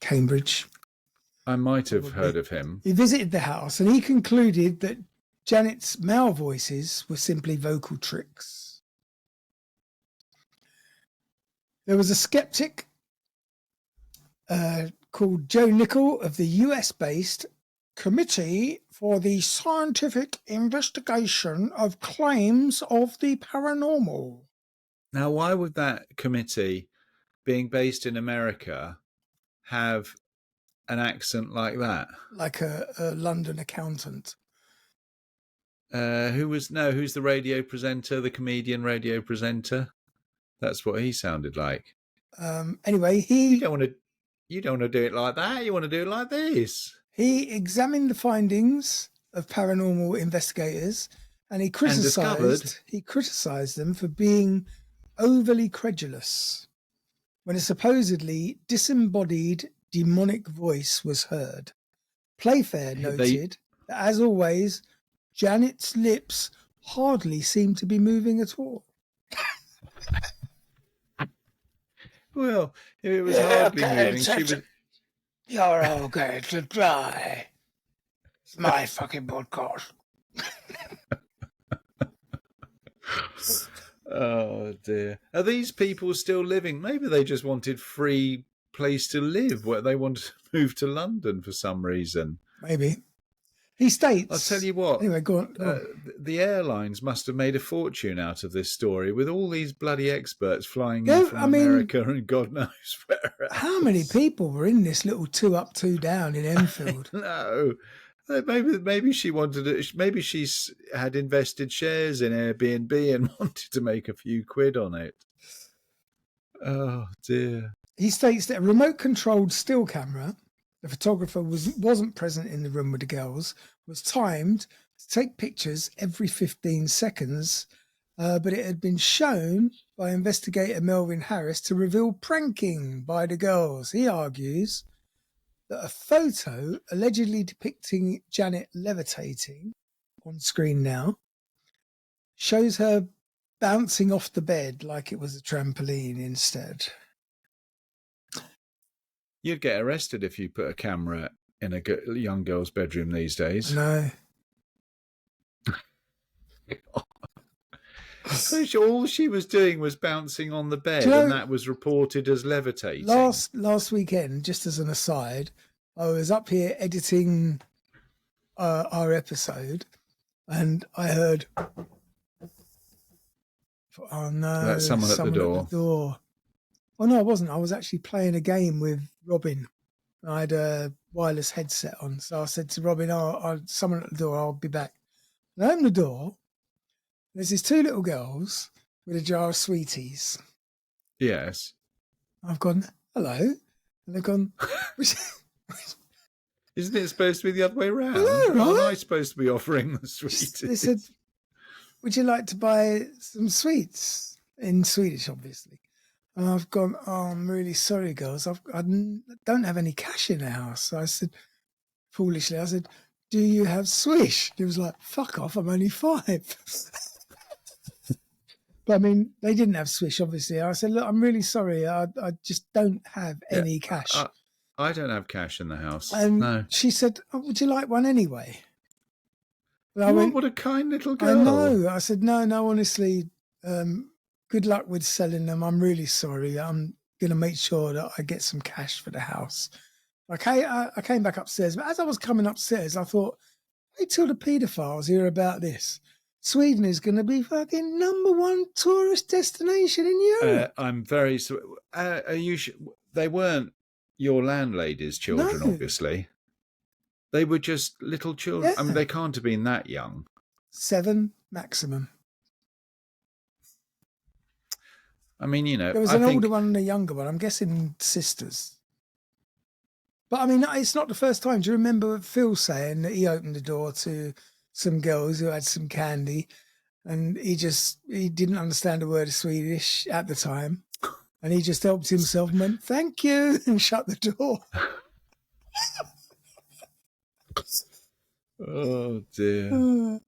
Cambridge. I might have heard of him. He visited the house and he concluded that Janet's male voices were simply vocal tricks. There was a skeptic called Joe Nickel of the US-based Committee for the Scientific Investigation of Claims of the Paranormal. Now, why would that committee, being based in America, have an accent like that? Like a London accountant. Who's the radio presenter, the comedian radio presenter? That's what he sounded like. Anyway, You don't want to do it like that. You want to do it like this. He examined the findings of paranormal investigators and he criticized them for being overly credulous when a supposedly disembodied demonic voice was heard. Playfair noted that, as always, Janet's lips hardly seemed to be moving at all. Well, if it was hardly moving, she was... You're all going to try. It's my fucking podcast. Oh, dear. Are these people still living? Maybe they just wanted free place to live, where they wanted to move to London for some reason. Maybe. He states. I'll tell you what. Anyway, go on. The airlines must have made a fortune out of this story with all these bloody experts flying in from America and God knows where else. How many people were in this little 2 up, 2 down in Enfield? No. Maybe she wanted it. Maybe she had invested shares in Airbnb and wanted to make a few quid on it. Oh dear. He states that a remote-controlled still camera, the photographer wasn't present in the room with the girls, was timed to take pictures every 15 seconds, but it had been shown by investigator Melvin Harris to reveal pranking by the girls. He argues that a photo allegedly depicting Janet levitating, on screen now, shows her bouncing off the bed like it was a trampoline instead. You'd get arrested if you put a camera in a young girl's bedroom these days. No. So all she was doing was bouncing on the bed, and that was reported as levitating. Last weekend, just as an aside, I was up here editing our episode, and I heard, "Oh no, that's someone at the door." Oh no, I wasn't. I was actually playing a game with Robin. I had a wireless headset on, so I said to Robin, someone at the door, I'll be back. And I opened the door. There's these 2 little girls with a jar of sweeties. Yes. I've gone, hello. And they've gone, isn't it supposed to be the other way around? Hello, Aren't I supposed to be offering the sweeties? They said, would you like to buy some sweets? In Swedish, obviously. And I've gone, I'm really sorry, girls. I don't have any cash in the house. So I said, foolishly, do you have swish? He was like, fuck off, I'm only 5. But I mean, they didn't have swish, obviously. I said, look, I'm really sorry. I just don't have any cash. I don't have cash in the house. And no. She said, would you like one anyway? What a kind little girl. I know. I said, no, honestly, good luck with selling them. I'm really sorry. I'm going to make sure that I get some cash for the house. Okay, I came back upstairs. But as I was coming upstairs, I thought, wait till the paedophiles hear about this. Sweden is going to be fucking #1 tourist destination in Europe. I'm very sorry. They weren't your landlady's children, obviously. They were just little children. Yeah. I mean, they can't have been that young. 7 maximum. I mean, there was an older one and a younger one. I'm guessing sisters. But I mean, it's not the first time. Do you remember Phil saying that he opened the door to some girls who had some candy, and he didn't understand a word of Swedish at the time, and he just helped himself and went, thank you, and shut the door. Oh dear.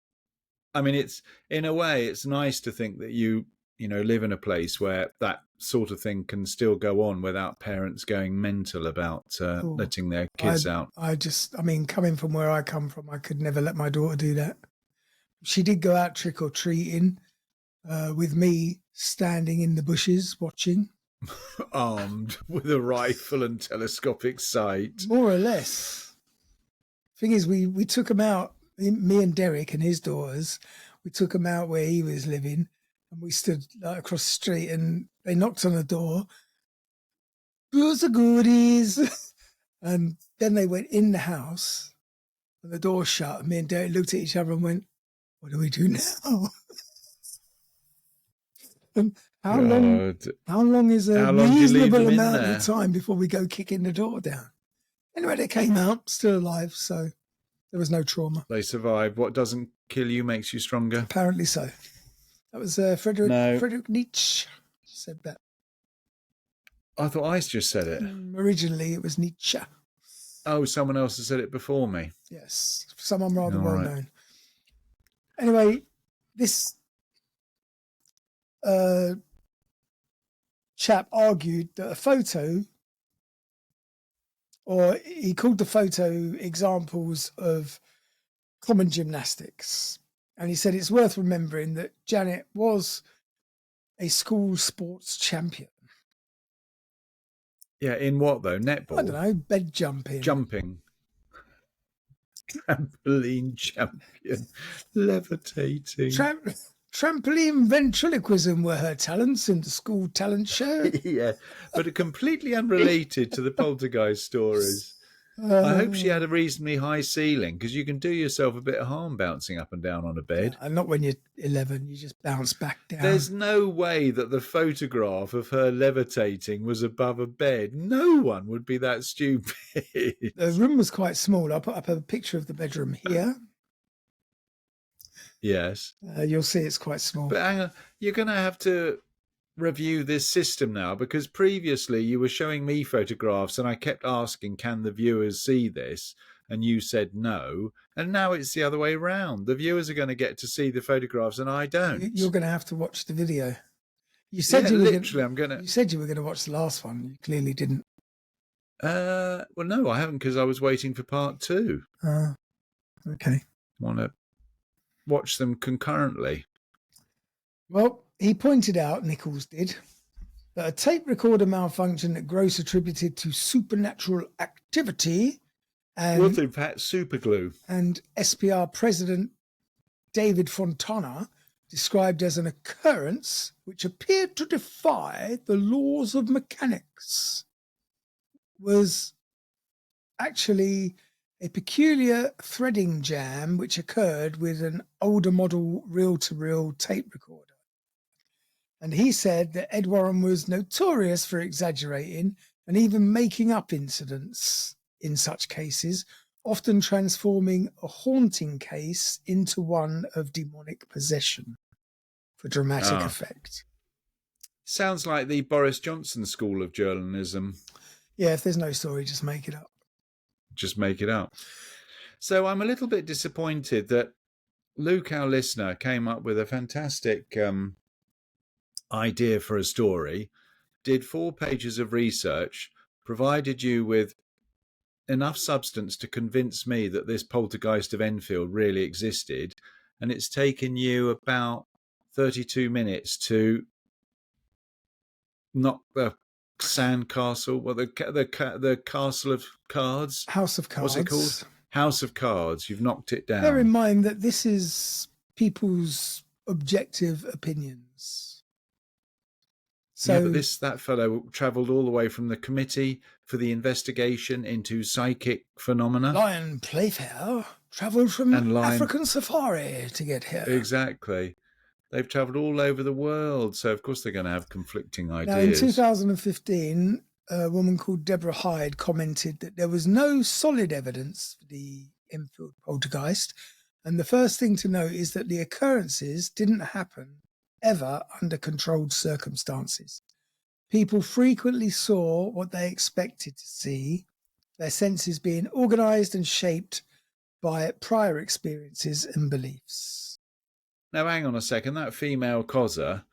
I mean, it's, in a way, it's nice to think that you live in a place where that sort of thing can still go on without parents going mental about letting their kids out. Coming from where I come from, I could never let my daughter do that. She did go out trick-or-treating with me standing in the bushes watching. Armed with a rifle and telescopic sight. More or less. Thing is, we took him out, me and Derek and his daughters, we took him out where he was living, and we stood across the street, and they knocked on the door. Where's the goodies? And then they went in the house, and the door shut, and me and Derek looked at each other and went, what do we do now? And how long is a reasonable amount of time before we go kicking the door down? Anyway, they came out, still alive, so there was no trauma. They survived. What doesn't kill you makes you stronger. Apparently so. That was Friedrich Nietzsche said that. I thought I just said it. Originally, it was Nietzsche. Oh, someone else has said it before me. Yes, someone rather well known. Anyway, this chap argued that a photo, or he called the photo examples of common gymnastics. And he said it's worth remembering that Janet was a school sports champion. Yeah, in what though? Netball? I don't know, bed jumping. Jumping. Trampoline champion, levitating. Trampoline ventriloquism were her talents in the school talent show. Yeah, but completely unrelated to the poltergeist stories. I hope she had a reasonably high ceiling, because you can do yourself a bit of harm bouncing up and down on a bed. Yeah, not when you're 11, you just bounce back down. There's no way that the photograph of her levitating was above a bed. No one would be that stupid. The room was quite small. I'll put up a picture of the bedroom here. Yes. You'll see it's quite small. But hang on, you're going to have to review this system now, because previously you were showing me photographs and I kept asking, can the viewers see this? And you said no. And now it's the other way around. The viewers are going to get to see the photographs and I don't. You're going to have to watch the video. You said You said you were going to watch the last one. You clearly didn't. Well, no, I haven't, because I was waiting for part 2. Okay. Want to watch them concurrently. Well, he pointed out, Nichols did, that a tape recorder malfunction that Gross attributed to supernatural activity was in fact superglue. And SPR President David Fontana described as an occurrence which appeared to defy the laws of mechanics, was actually a peculiar threading jam which occurred with an older model reel-to-reel tape recorder. And he said that Ed Warren was notorious for exaggerating and even making up incidents in such cases, often transforming a haunting case into one of demonic possession for dramatic effect. Sounds like the Boris Johnson school of journalism. Yeah, if there's no story, just make it up. Just make it up. So I'm a little bit disappointed that Luke, our listener, came up with a fantastic idea for a story, did 4 pages of research, provided you with enough substance to convince me that this poltergeist of Enfield really existed, and it's taken you about 32 minutes to knock the sandcastle, well, the castle of cards, House of Cards. What's it called? House of Cards. You've knocked it down. Bear in mind that this is people's objective opinions. So, yeah, but that fellow travelled all the way from the Committee for the Investigation into Psychic Phenomena. Lion Playfair travelled from African Safari to get here. Exactly. They've travelled all over the world, so of course they're going to have conflicting ideas. Now, in 2015, a woman called Deborah Hyde commented that there was no solid evidence for the Enfield poltergeist, and the first thing to note is that the occurrences didn't happen ever under controlled circumstances. People frequently saw what they expected to see, their senses being organised and shaped by prior experiences and beliefs. Now, hang on a second. That female causer,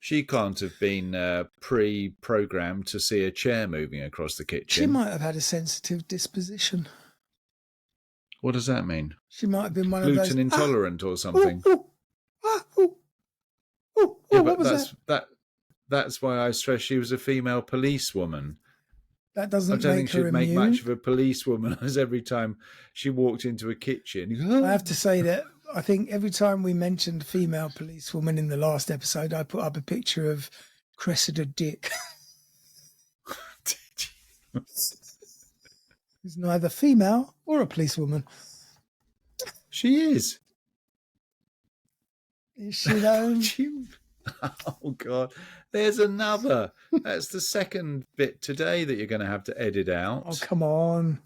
she can't have been pre-programmed to see a chair moving across the kitchen. She might have had a sensitive disposition. What does that mean? She might have been one of those... gluten intolerant or something. Yeah, what was that? That's why I stress she was a female policewoman. That doesn't make her I don't think she'd make immune. much of a policewoman, as every time she walked into a kitchen. I have to say that I think every time we mentioned female policewoman in the last episode, I put up a picture of Cressida Dick. Who's neither female or a policewoman. She is. Is she though? Oh, God. There's another. That's the second bit today that you're going to have to edit out. Oh, come on.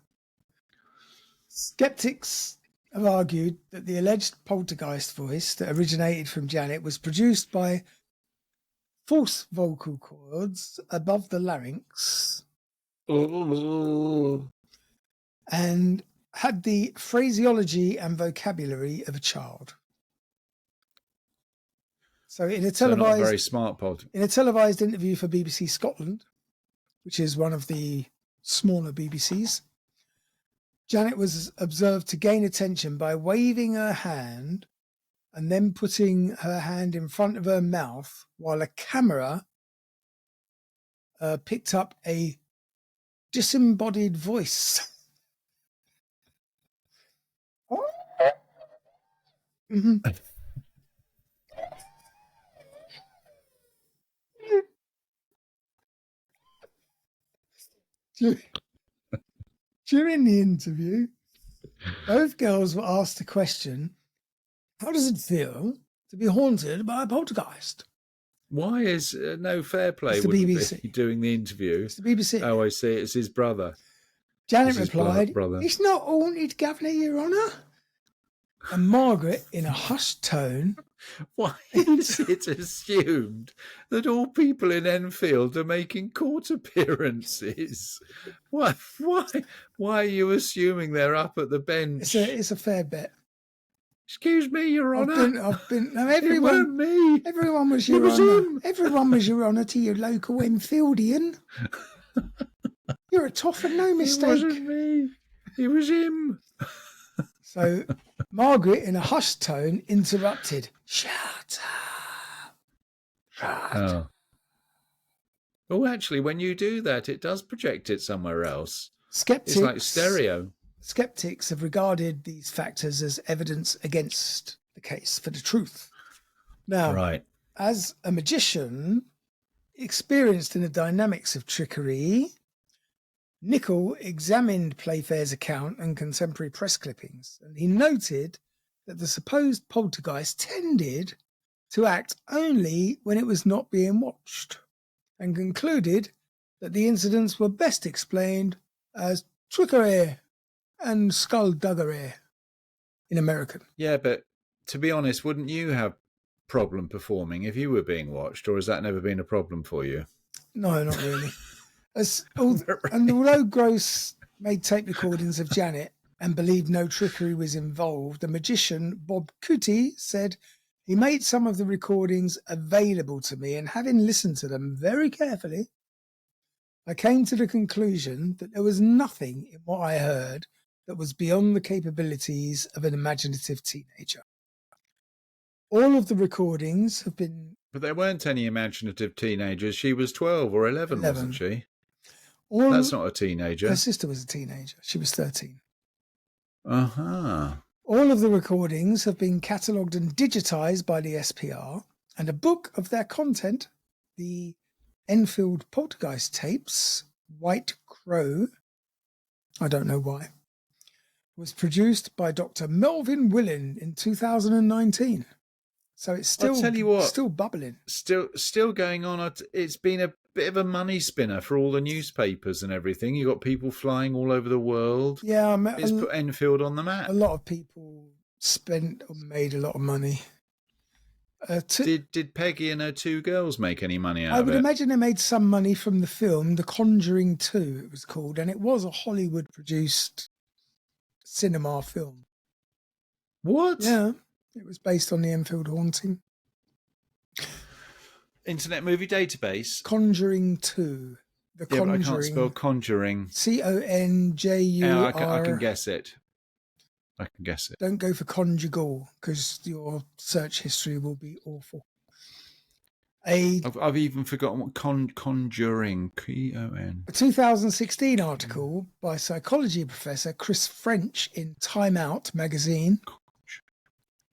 Skeptics have argued that the alleged poltergeist voice that originated from Janet was produced by false vocal cords above the larynx and had the phraseology and vocabulary of a child. So in a televised, not a very smart in a televised interview for BBC Scotland, which is one of the smaller BBCs, Janet was observed to gain attention by waving her hand and then putting her hand in front of her mouth while a camera picked up a disembodied voice. Mm-hmm. During the interview, both girls were asked the question, how does it feel to be haunted by a poltergeist? Why is no fair play It's the wouldn't BBC. be doing the interview? It's the BBC. Oh, I see. It's his brother. Janet replied, brother. It's not haunted, Governor, Your Honour. And Margaret, in a hushed tone, why is it assumed that all people in Enfield are making court appearances? Why are you assuming they're up at the bench? It's a fair bet. Excuse me, Your Honour. I've been. No, everyone. It weren't me. Everyone was Your Honour. Everyone was Your Honour to your local Enfieldian. You're a toff and no mistake. It wasn't me. It was him. So Margaret, in a hushed tone, interrupted. Shut up. Shut up. Oh, actually, when you do that, it does project it somewhere else. Skeptics, it's like stereo. Skeptics have regarded these factors as evidence against the case for the truth. Now, right. As a magician experienced in the dynamics of trickery, Nicol examined Playfair's account and contemporary press clippings, and he noted that the supposed poltergeist tended to act only when it was not being watched, and concluded that the incidents were best explained as trickery and skullduggery in American. Yeah, but to be honest, wouldn't you have problem performing if you were being watched, or has that never been a problem for you? No, not really. And although Gross made tape recordings of Janet and believed no trickery was involved, the magician Bob Cootie said he made some of the recordings available to me, and having listened to them very carefully, I came to the conclusion that there was nothing in what I heard that was beyond the capabilities of an imaginative teenager. All of the recordings have been... But there weren't any imaginative teenagers. She was 12 or 11. Wasn't she? That's not a teenager. Her sister was a teenager. She was 13. Uh-huh. All of the recordings have been catalogued and digitised by the SPR, and a book of their content, the Enfield Poltergeist tapes, White Crow, I don't know why, was produced by Dr. Melvin Willen in 2019. So it's still, I'll tell you what, still bubbling. Still going on. It's been a bit of a money spinner for all the newspapers and everything. You've got people flying all over the world. Yeah, it's put Enfield on the map. A lot of people spent or made a lot of money. Did Peggy and her two girls make any money out of it? I would imagine they made some money from the film, The Conjuring 2, it was called, and it was a Hollywood-produced cinema film. What? Yeah, it was based on the Enfield Haunting. Internet Movie Database? Conjuring 2. The Conjuring. But I can't spell conjuring. Conjur. I can guess it. I can guess it. Don't go for conjugal, because your search history will be awful. I've even forgotten what conjuring, Con. A 2016 article by psychology professor Chris French in Time Out magazine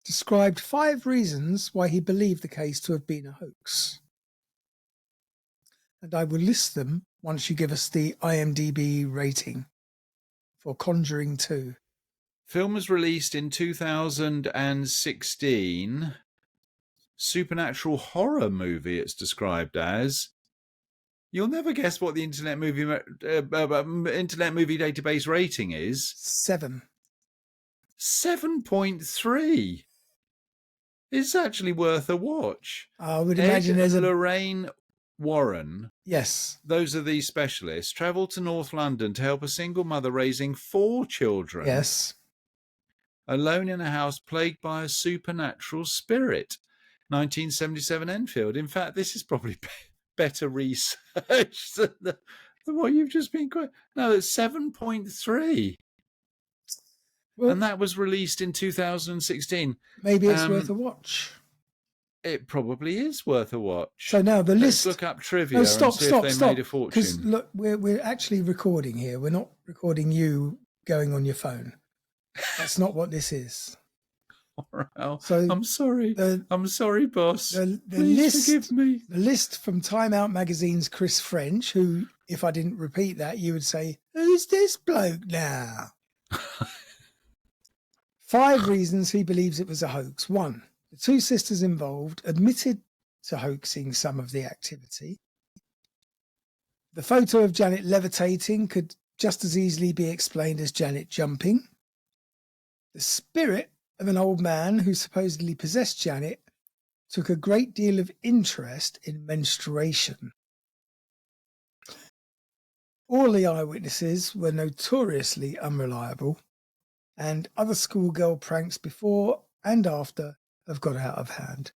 described 5 reasons why he believed the case to have been a hoax. And I will list them once you give us the IMDb rating for Conjuring 2. Film was released in 2016. Supernatural horror movie, it's described as. You'll never guess what the Internet Movie Database rating is. 7. 7.3. It's actually worth a watch. I would imagine there's Lorraine Warren. Yes. Those are these specialists. Travelled to North London to help a single mother raising 4 children. Yes. Alone in a house plagued by a supernatural spirit. 1977 Enfield. In fact, this is probably better research than what you've just been quoting. No, it's 7.3. Well, and that was released in 2016. Maybe it's worth a watch. It probably is worth a watch. So now the list. Let's look up trivia and see if they made a fortune. Because look, we're actually recording here. We're not recording you going on your phone. That's not what this is. So I'm sorry. I'm sorry, boss. Please forgive me. The list from Time Out magazine's Chris French, who, if I didn't repeat that, you would say, "Who's this bloke now?" 5 reasons he believes it was a hoax. 1, the 2 sisters involved admitted to hoaxing some of the activity. The photo of Janet levitating could just as easily be explained as Janet jumping. The spirit of an old man who supposedly possessed Janet took a great deal of interest in menstruation. All the eyewitnesses were notoriously unreliable, and other schoolgirl pranks before and after have got out of hand.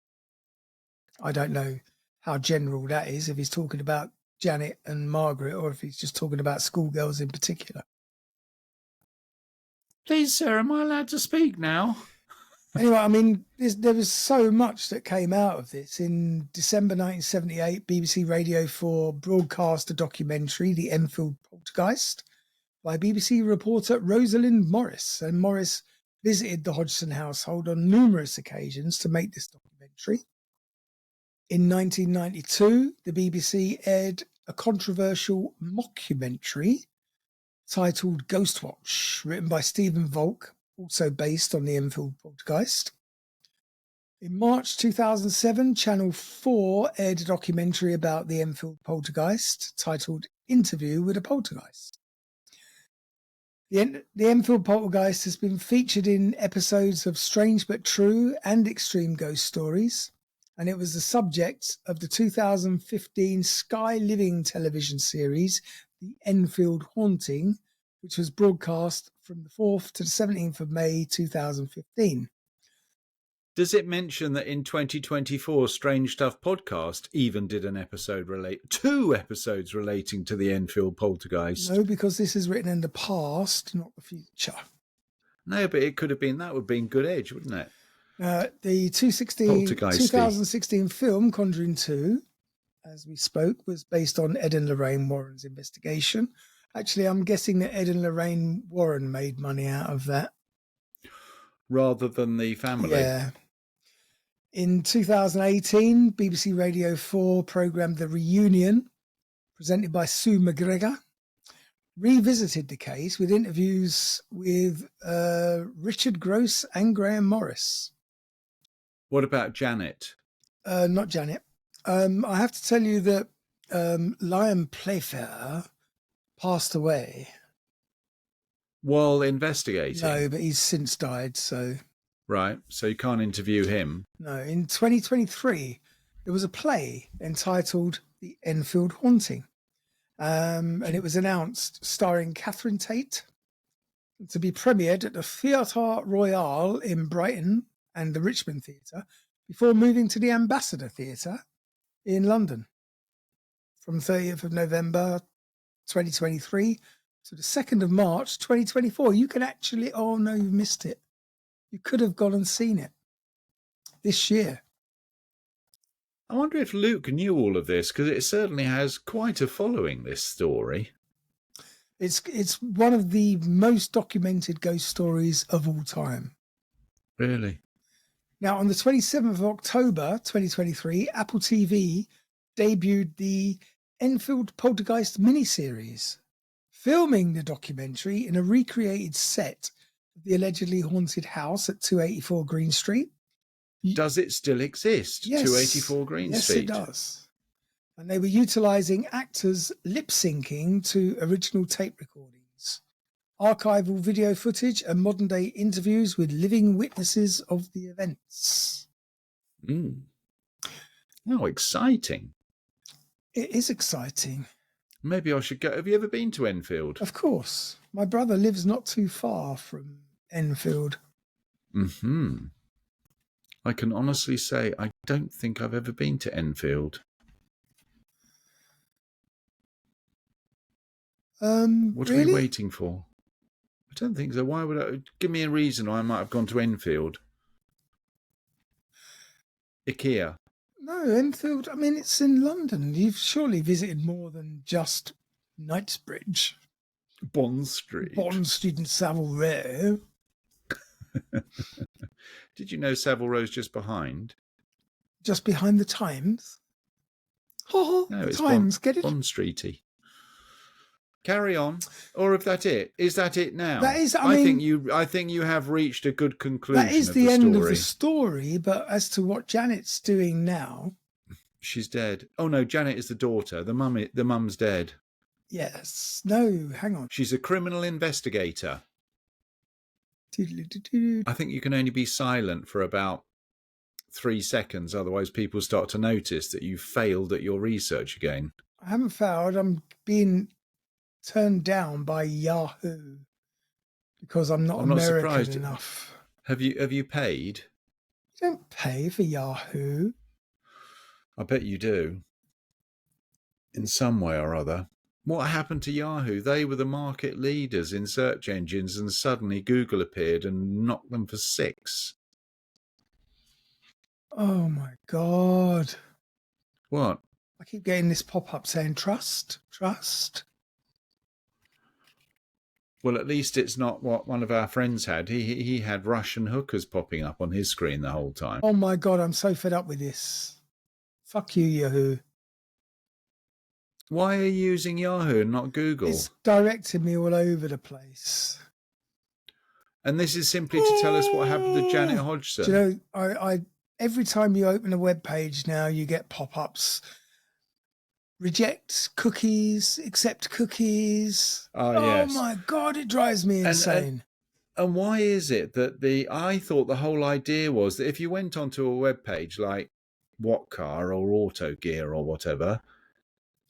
I don't know how general that is, if he's talking about Janet and Margaret or if he's just talking about schoolgirls in particular. Please, sir, am I allowed to speak now? Anyway, I mean, there was so much that came out of this. In December 1978, BBC Radio 4 broadcast a documentary, The Enfield Poltergeist, by BBC reporter Rosalind Morris. And Morris visited the Hodgson household on numerous occasions to make this documentary. In 1992, the BBC aired a controversial mockumentary titled Ghostwatch, written by Stephen Volk, also based on the Enfield Poltergeist. In March 2007, Channel 4 aired a documentary about the Enfield Poltergeist titled Interview with a Poltergeist. The Enfield Poltergeist has been featured in episodes of Strange But True and Extreme Ghost Stories, and it was the subject of the 2015 Sky Living television series, The Enfield Haunting, which was broadcast from the 4th to the 17th of May 2015. Does it mention that in 2024, Strange Stuff Podcast even did an episode 2 episodes relating to the Enfield Poltergeist? No, because this is written in the past, not the future. No, but it could have been, that would have been good edge, wouldn't it? The 2016 film, Conjuring 2, as we spoke, was based on Ed and Lorraine Warren's investigation. Actually, I'm guessing that Ed and Lorraine Warren made money out of that. Rather than the family. Yeah. In 2018, BBC Radio 4 programme The Reunion, presented by Sue McGregor, revisited the case with interviews with Richard Gross and Graham Morris. What about Janet? Not Janet. I have to tell you that Liam Playfair passed away. While investigating? No, but he's since died, so... Right, so you can't interview him. No, in 2023, there was a play entitled The Enfield Haunting, and it was announced starring Catherine Tate to be premiered at the Theatre Royal in Brighton and the Richmond Theatre before moving to the Ambassador Theatre in London from 30th of November 2023 to the 2nd of March 2024. You can actually, oh no, you've missed it. You could have gone and seen it this year. I wonder if Luke knew all of this, because it certainly has quite a following, this story. It's one of the most documented ghost stories of all time. Really? Now, on the 27th of October 2023, Apple TV debuted the Enfield Poltergeist miniseries, filming the documentary in a recreated set of the allegedly haunted house at 284 Green Street. Does it still exist? Yes. 284 Green Street? Yes, it does. And they were utilising actors lip-syncing to original tape recordings, archival video footage and modern-day interviews with living witnesses of the events. How exciting. It is exciting. Maybe I should go. Have you ever been to Enfield? Of course. My brother lives not too far from Enfield. I can honestly say I don't think I've ever been to Enfield. What are we waiting for? I don't think so. Why would I? Give me a reason why I might have gone to Enfield. IKEA. No, Enfield, I mean, it's in London. You've surely visited more than just Knightsbridge. Bond Street. Bond Street and Savile Row. Did you know Savile Row's just behind? Just behind the Times? Oh, No, the it's Times, get it? Bond Streety. Carry on. Or if that it? Is that it now? That is, I think you have reached a good conclusion. That is the end of the story, but as to what Janet's doing now... She's dead. Oh no, Janet is the daughter. The mum's dead. Yes. No, hang on. She's a criminal investigator. I think you can only be silent for about 3 seconds, otherwise people start to notice that you've failed at your research again. I haven't failed. I'm being turned down by Yahoo because I'm not American enough. Have you paid? You don't pay for Yahoo. I bet you do. In some way or other. What happened to Yahoo? They were the market leaders in search engines, and suddenly Google appeared and knocked them for 6. Oh my God. What? I keep getting this pop-up saying trust. Well, at least it's not what one of our friends had. He had Russian hookers popping up on his screen the whole time. Oh my God, I'm so fed up with this. Fuck you, Yahoo. Why are you using Yahoo and not Google? It's directed me all over the place. And this is simply to tell us what happened to Janet Hodgson. Do you know, I every time you open a web page now, you get pop-ups. Reject cookies, accept cookies. Yes. Oh my God, it drives me insane. And why is it that I thought the whole idea was that if you went onto a web page like Whatcar or AutoGear or whatever,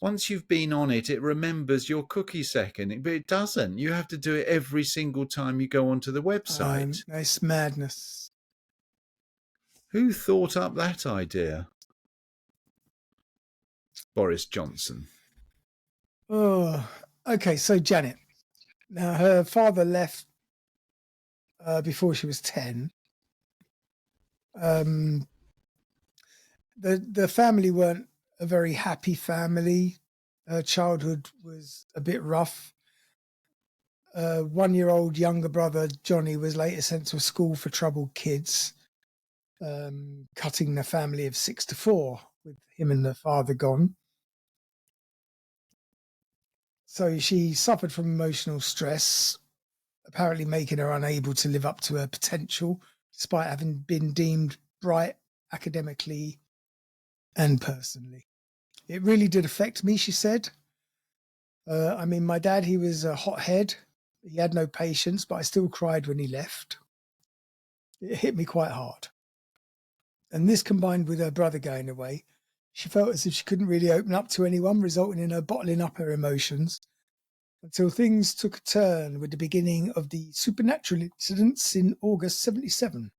once you've been on it, it remembers your cookie second, but it doesn't. You have to do it every single time you go onto the website. It's madness. Who thought up that idea? Boris Johnson. Oh, okay. So Janet, now her father left before she was 10. The family weren't a very happy family. Her childhood was a bit rough. 1-year-old younger brother Johnny was later sent to a school for troubled kids, cutting the family of 6 to 4 with him and the father gone. So she suffered from emotional stress, apparently making her unable to live up to her potential, despite having been deemed bright academically and personally. It really did affect me, she said. My dad, he was a hothead. He had no patience, but I still cried when he left. It hit me quite hard. And this, combined with her brother going away, she felt as if she couldn't really open up to anyone, resulting in her bottling up her emotions until things took a turn with the beginning of the supernatural incidents in August 1977.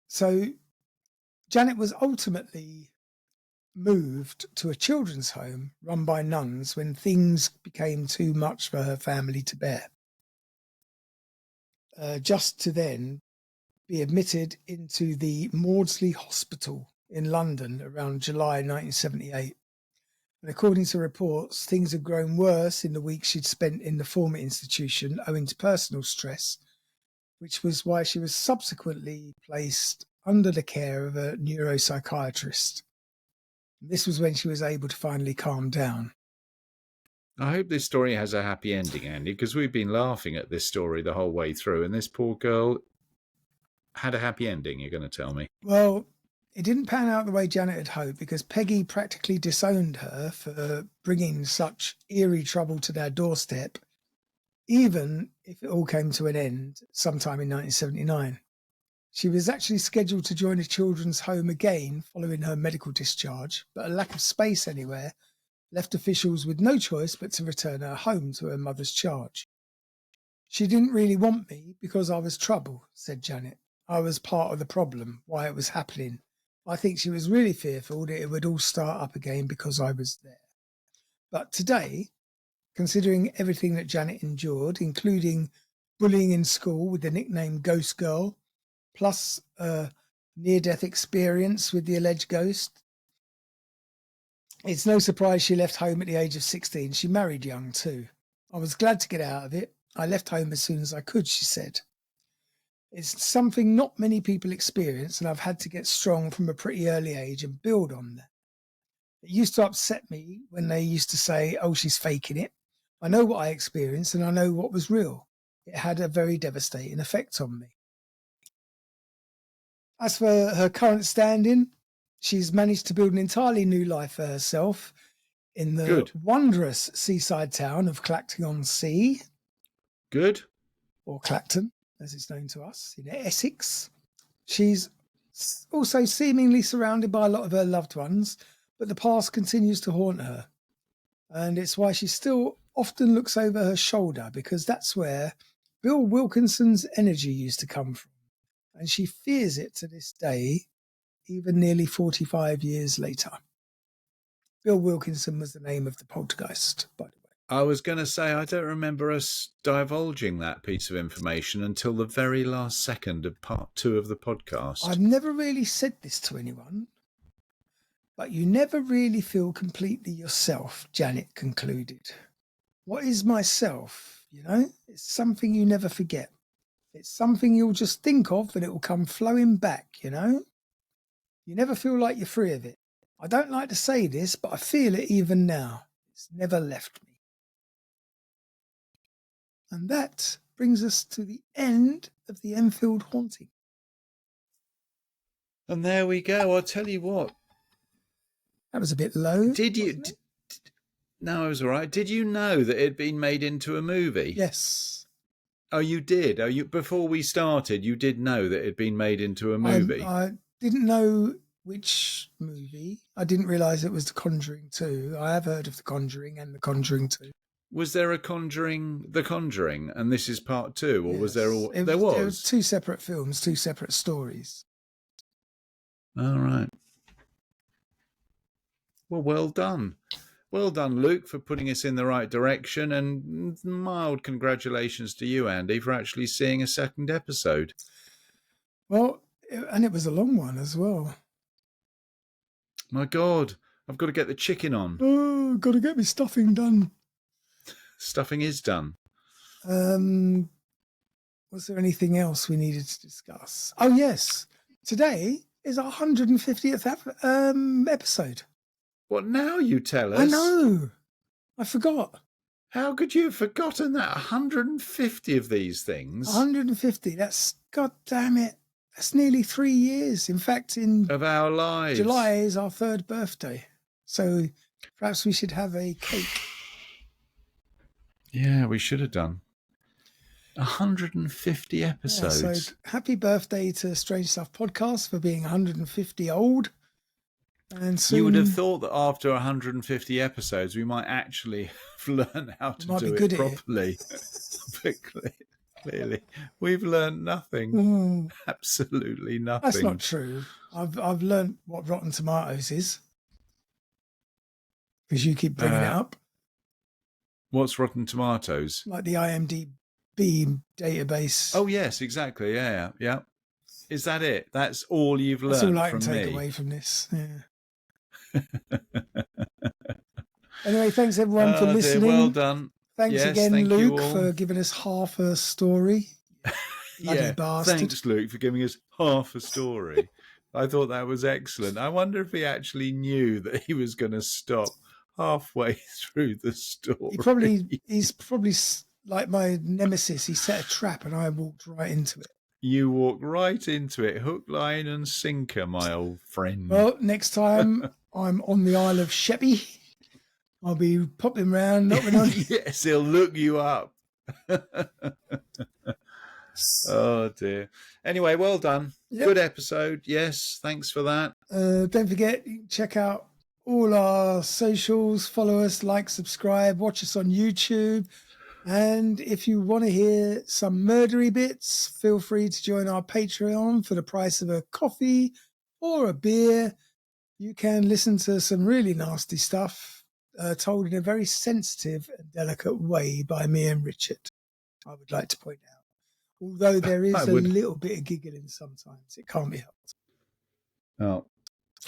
So Janet was ultimately moved to a children's home run by nuns when things became too much for her family to bear, just to then be admitted into the Maudsley Hospital in London around July 1978. And according to reports, things had grown worse in the weeks she'd spent in the former institution owing to personal stress, which was why she was subsequently placed under the care of a neuropsychiatrist. This was when she was able to finally calm down. I hope this story has a happy ending, Andy, because we've been laughing at this story the whole way through, and this poor girl had a happy ending, you're going to tell me. Well, it didn't pan out the way Janet had hoped, because Peggy practically disowned her for bringing such eerie trouble to their doorstep, even if it all came to an end sometime in 1979. She was actually scheduled to join a children's home again following her medical discharge, but a lack of space anywhere left officials with no choice but to return her home to her mother's charge. She didn't really want me because I was trouble, said Janet. I was part of the problem, why it was happening. I think she was really fearful that it would all start up again because I was there. But today, considering everything that Janet endured, including bullying in school with the nickname Ghost Girl, plus a near-death experience with the alleged ghost, it's no surprise she left home at the age of 16. She married young too. I was glad to get out of it. I left home as soon as I could, she said. It's something not many people experience, and I've had to get strong from a pretty early age and build on that. It used to upset me when they used to say, oh, she's faking it. I know what I experienced and I know what was real. It had a very devastating effect on me. As for her current standing, she's managed to build an entirely new life for herself in the wondrous seaside town of Clacton-on-Sea. Good. Or Clacton, as it's known to us, in Essex. She's also seemingly surrounded by a lot of her loved ones, but the past continues to haunt her. And it's why she still often looks over her shoulder, because that's where Bill Wilkinson's energy used to come from. And she fears it to this day, even nearly 45 years later. Bill Wilkinson was the name of the poltergeist, by the way. I was going to say, I don't remember us divulging that piece of information until the very last second of part 2 of the podcast. I've never really said this to anyone, but you never really feel completely yourself, Janet concluded. What is myself, It's something you never forget. It's something you'll just think of and it will come flowing back, You never feel like you're free of it. I don't like to say this, but I feel it even now. It's never left me. And that brings us to the end of the Enfield Haunting. And there we go. I'll tell you what. That was a bit low. Did you? No, it was all right. Did you know that it had been made into a movie? Yes. Oh, you did? Oh, before we started, you did know that it had been made into a movie? I didn't know which movie. I didn't realise it was The Conjuring 2. I have heard of The Conjuring and The Conjuring 2. Was there a Conjuring, The Conjuring, and this is part 2, or yes. Was there all? There was 2 separate films, 2 separate stories. All right. Well done. Well done, Luke, for putting us in the right direction, and mild congratulations to you, Andy, for actually seeing a second episode. Well, and it was a long one as well. My God, I've got to get the chicken on. Oh, got to get my stuffing done. Stuffing is done. Was there anything else we needed to discuss? Oh, yes. Today is our 150th episode. What now, you tell us? I know. I forgot. How could you have forgotten that? 150 of these things. 150. That's, God damn it. That's nearly 3 years. In fact, of our lives. July is our 3rd birthday. So perhaps we should have a cake. Yeah, we should have done. 150 episodes. Yeah, so happy birthday to Strange Stuff Podcast for being 150 old. And soon, you would have thought that after 150 episodes, we might actually have learned how to do it properly. But clearly, we've learned nothing. Absolutely nothing. That's not true. I've learned what Rotten Tomatoes is. Because you keep bringing it up. What's Rotten Tomatoes? Like the IMDb database. Oh, yes, exactly. Yeah. Is that it? That's all you've learned from me? That's all I can take away from this. Yeah. Anyway, thanks everyone for listening. Dear, well done. Thanks again, Luke, for giving us half a story. Yeah, thanks, Luke, for giving us half a story. I thought that was excellent. I wonder if he actually knew that he was going to stop halfway through the story. He's probably like my nemesis. He set a trap and I walked right into it. You walked right into it, hook, line and sinker, my old friend. Well, next time I'm on the Isle of Sheppey, I'll be popping round, knocking on. Yes, he'll look you up. Oh, dear. Anyway, well done. Yep. Good episode. Yes, thanks for that. Don't forget, check out all our socials. Follow us, like, subscribe, watch us on YouTube. And if you want to hear some murdery bits, feel free to join our Patreon for the price of a coffee or a beer. You can listen to some really nasty stuff told in a very sensitive and delicate way by me and Richard, I would like to point out. Although there is a little bit of giggling sometimes. It can't be helped. Oh,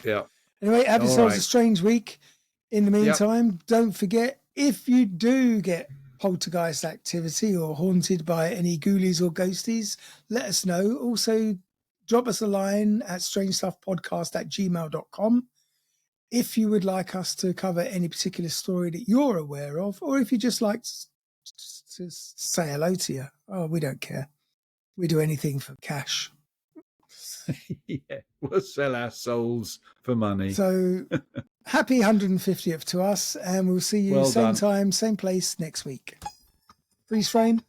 yeah. Anyway, have yourselves a strange week. In the meantime, don't forget, if you do get poltergeist activity or haunted by any ghoulies or ghosties, let us know. Also, drop us a line at strangestuffpodcast@gmail.com if you would like us to cover any particular story that you're aware of, or if you just like to say hello to you. Oh, we don't care. We do anything for cash. Yeah, we'll sell our souls for money. So happy 150th to us, and we'll see you same time, same place next week. Freeze frame.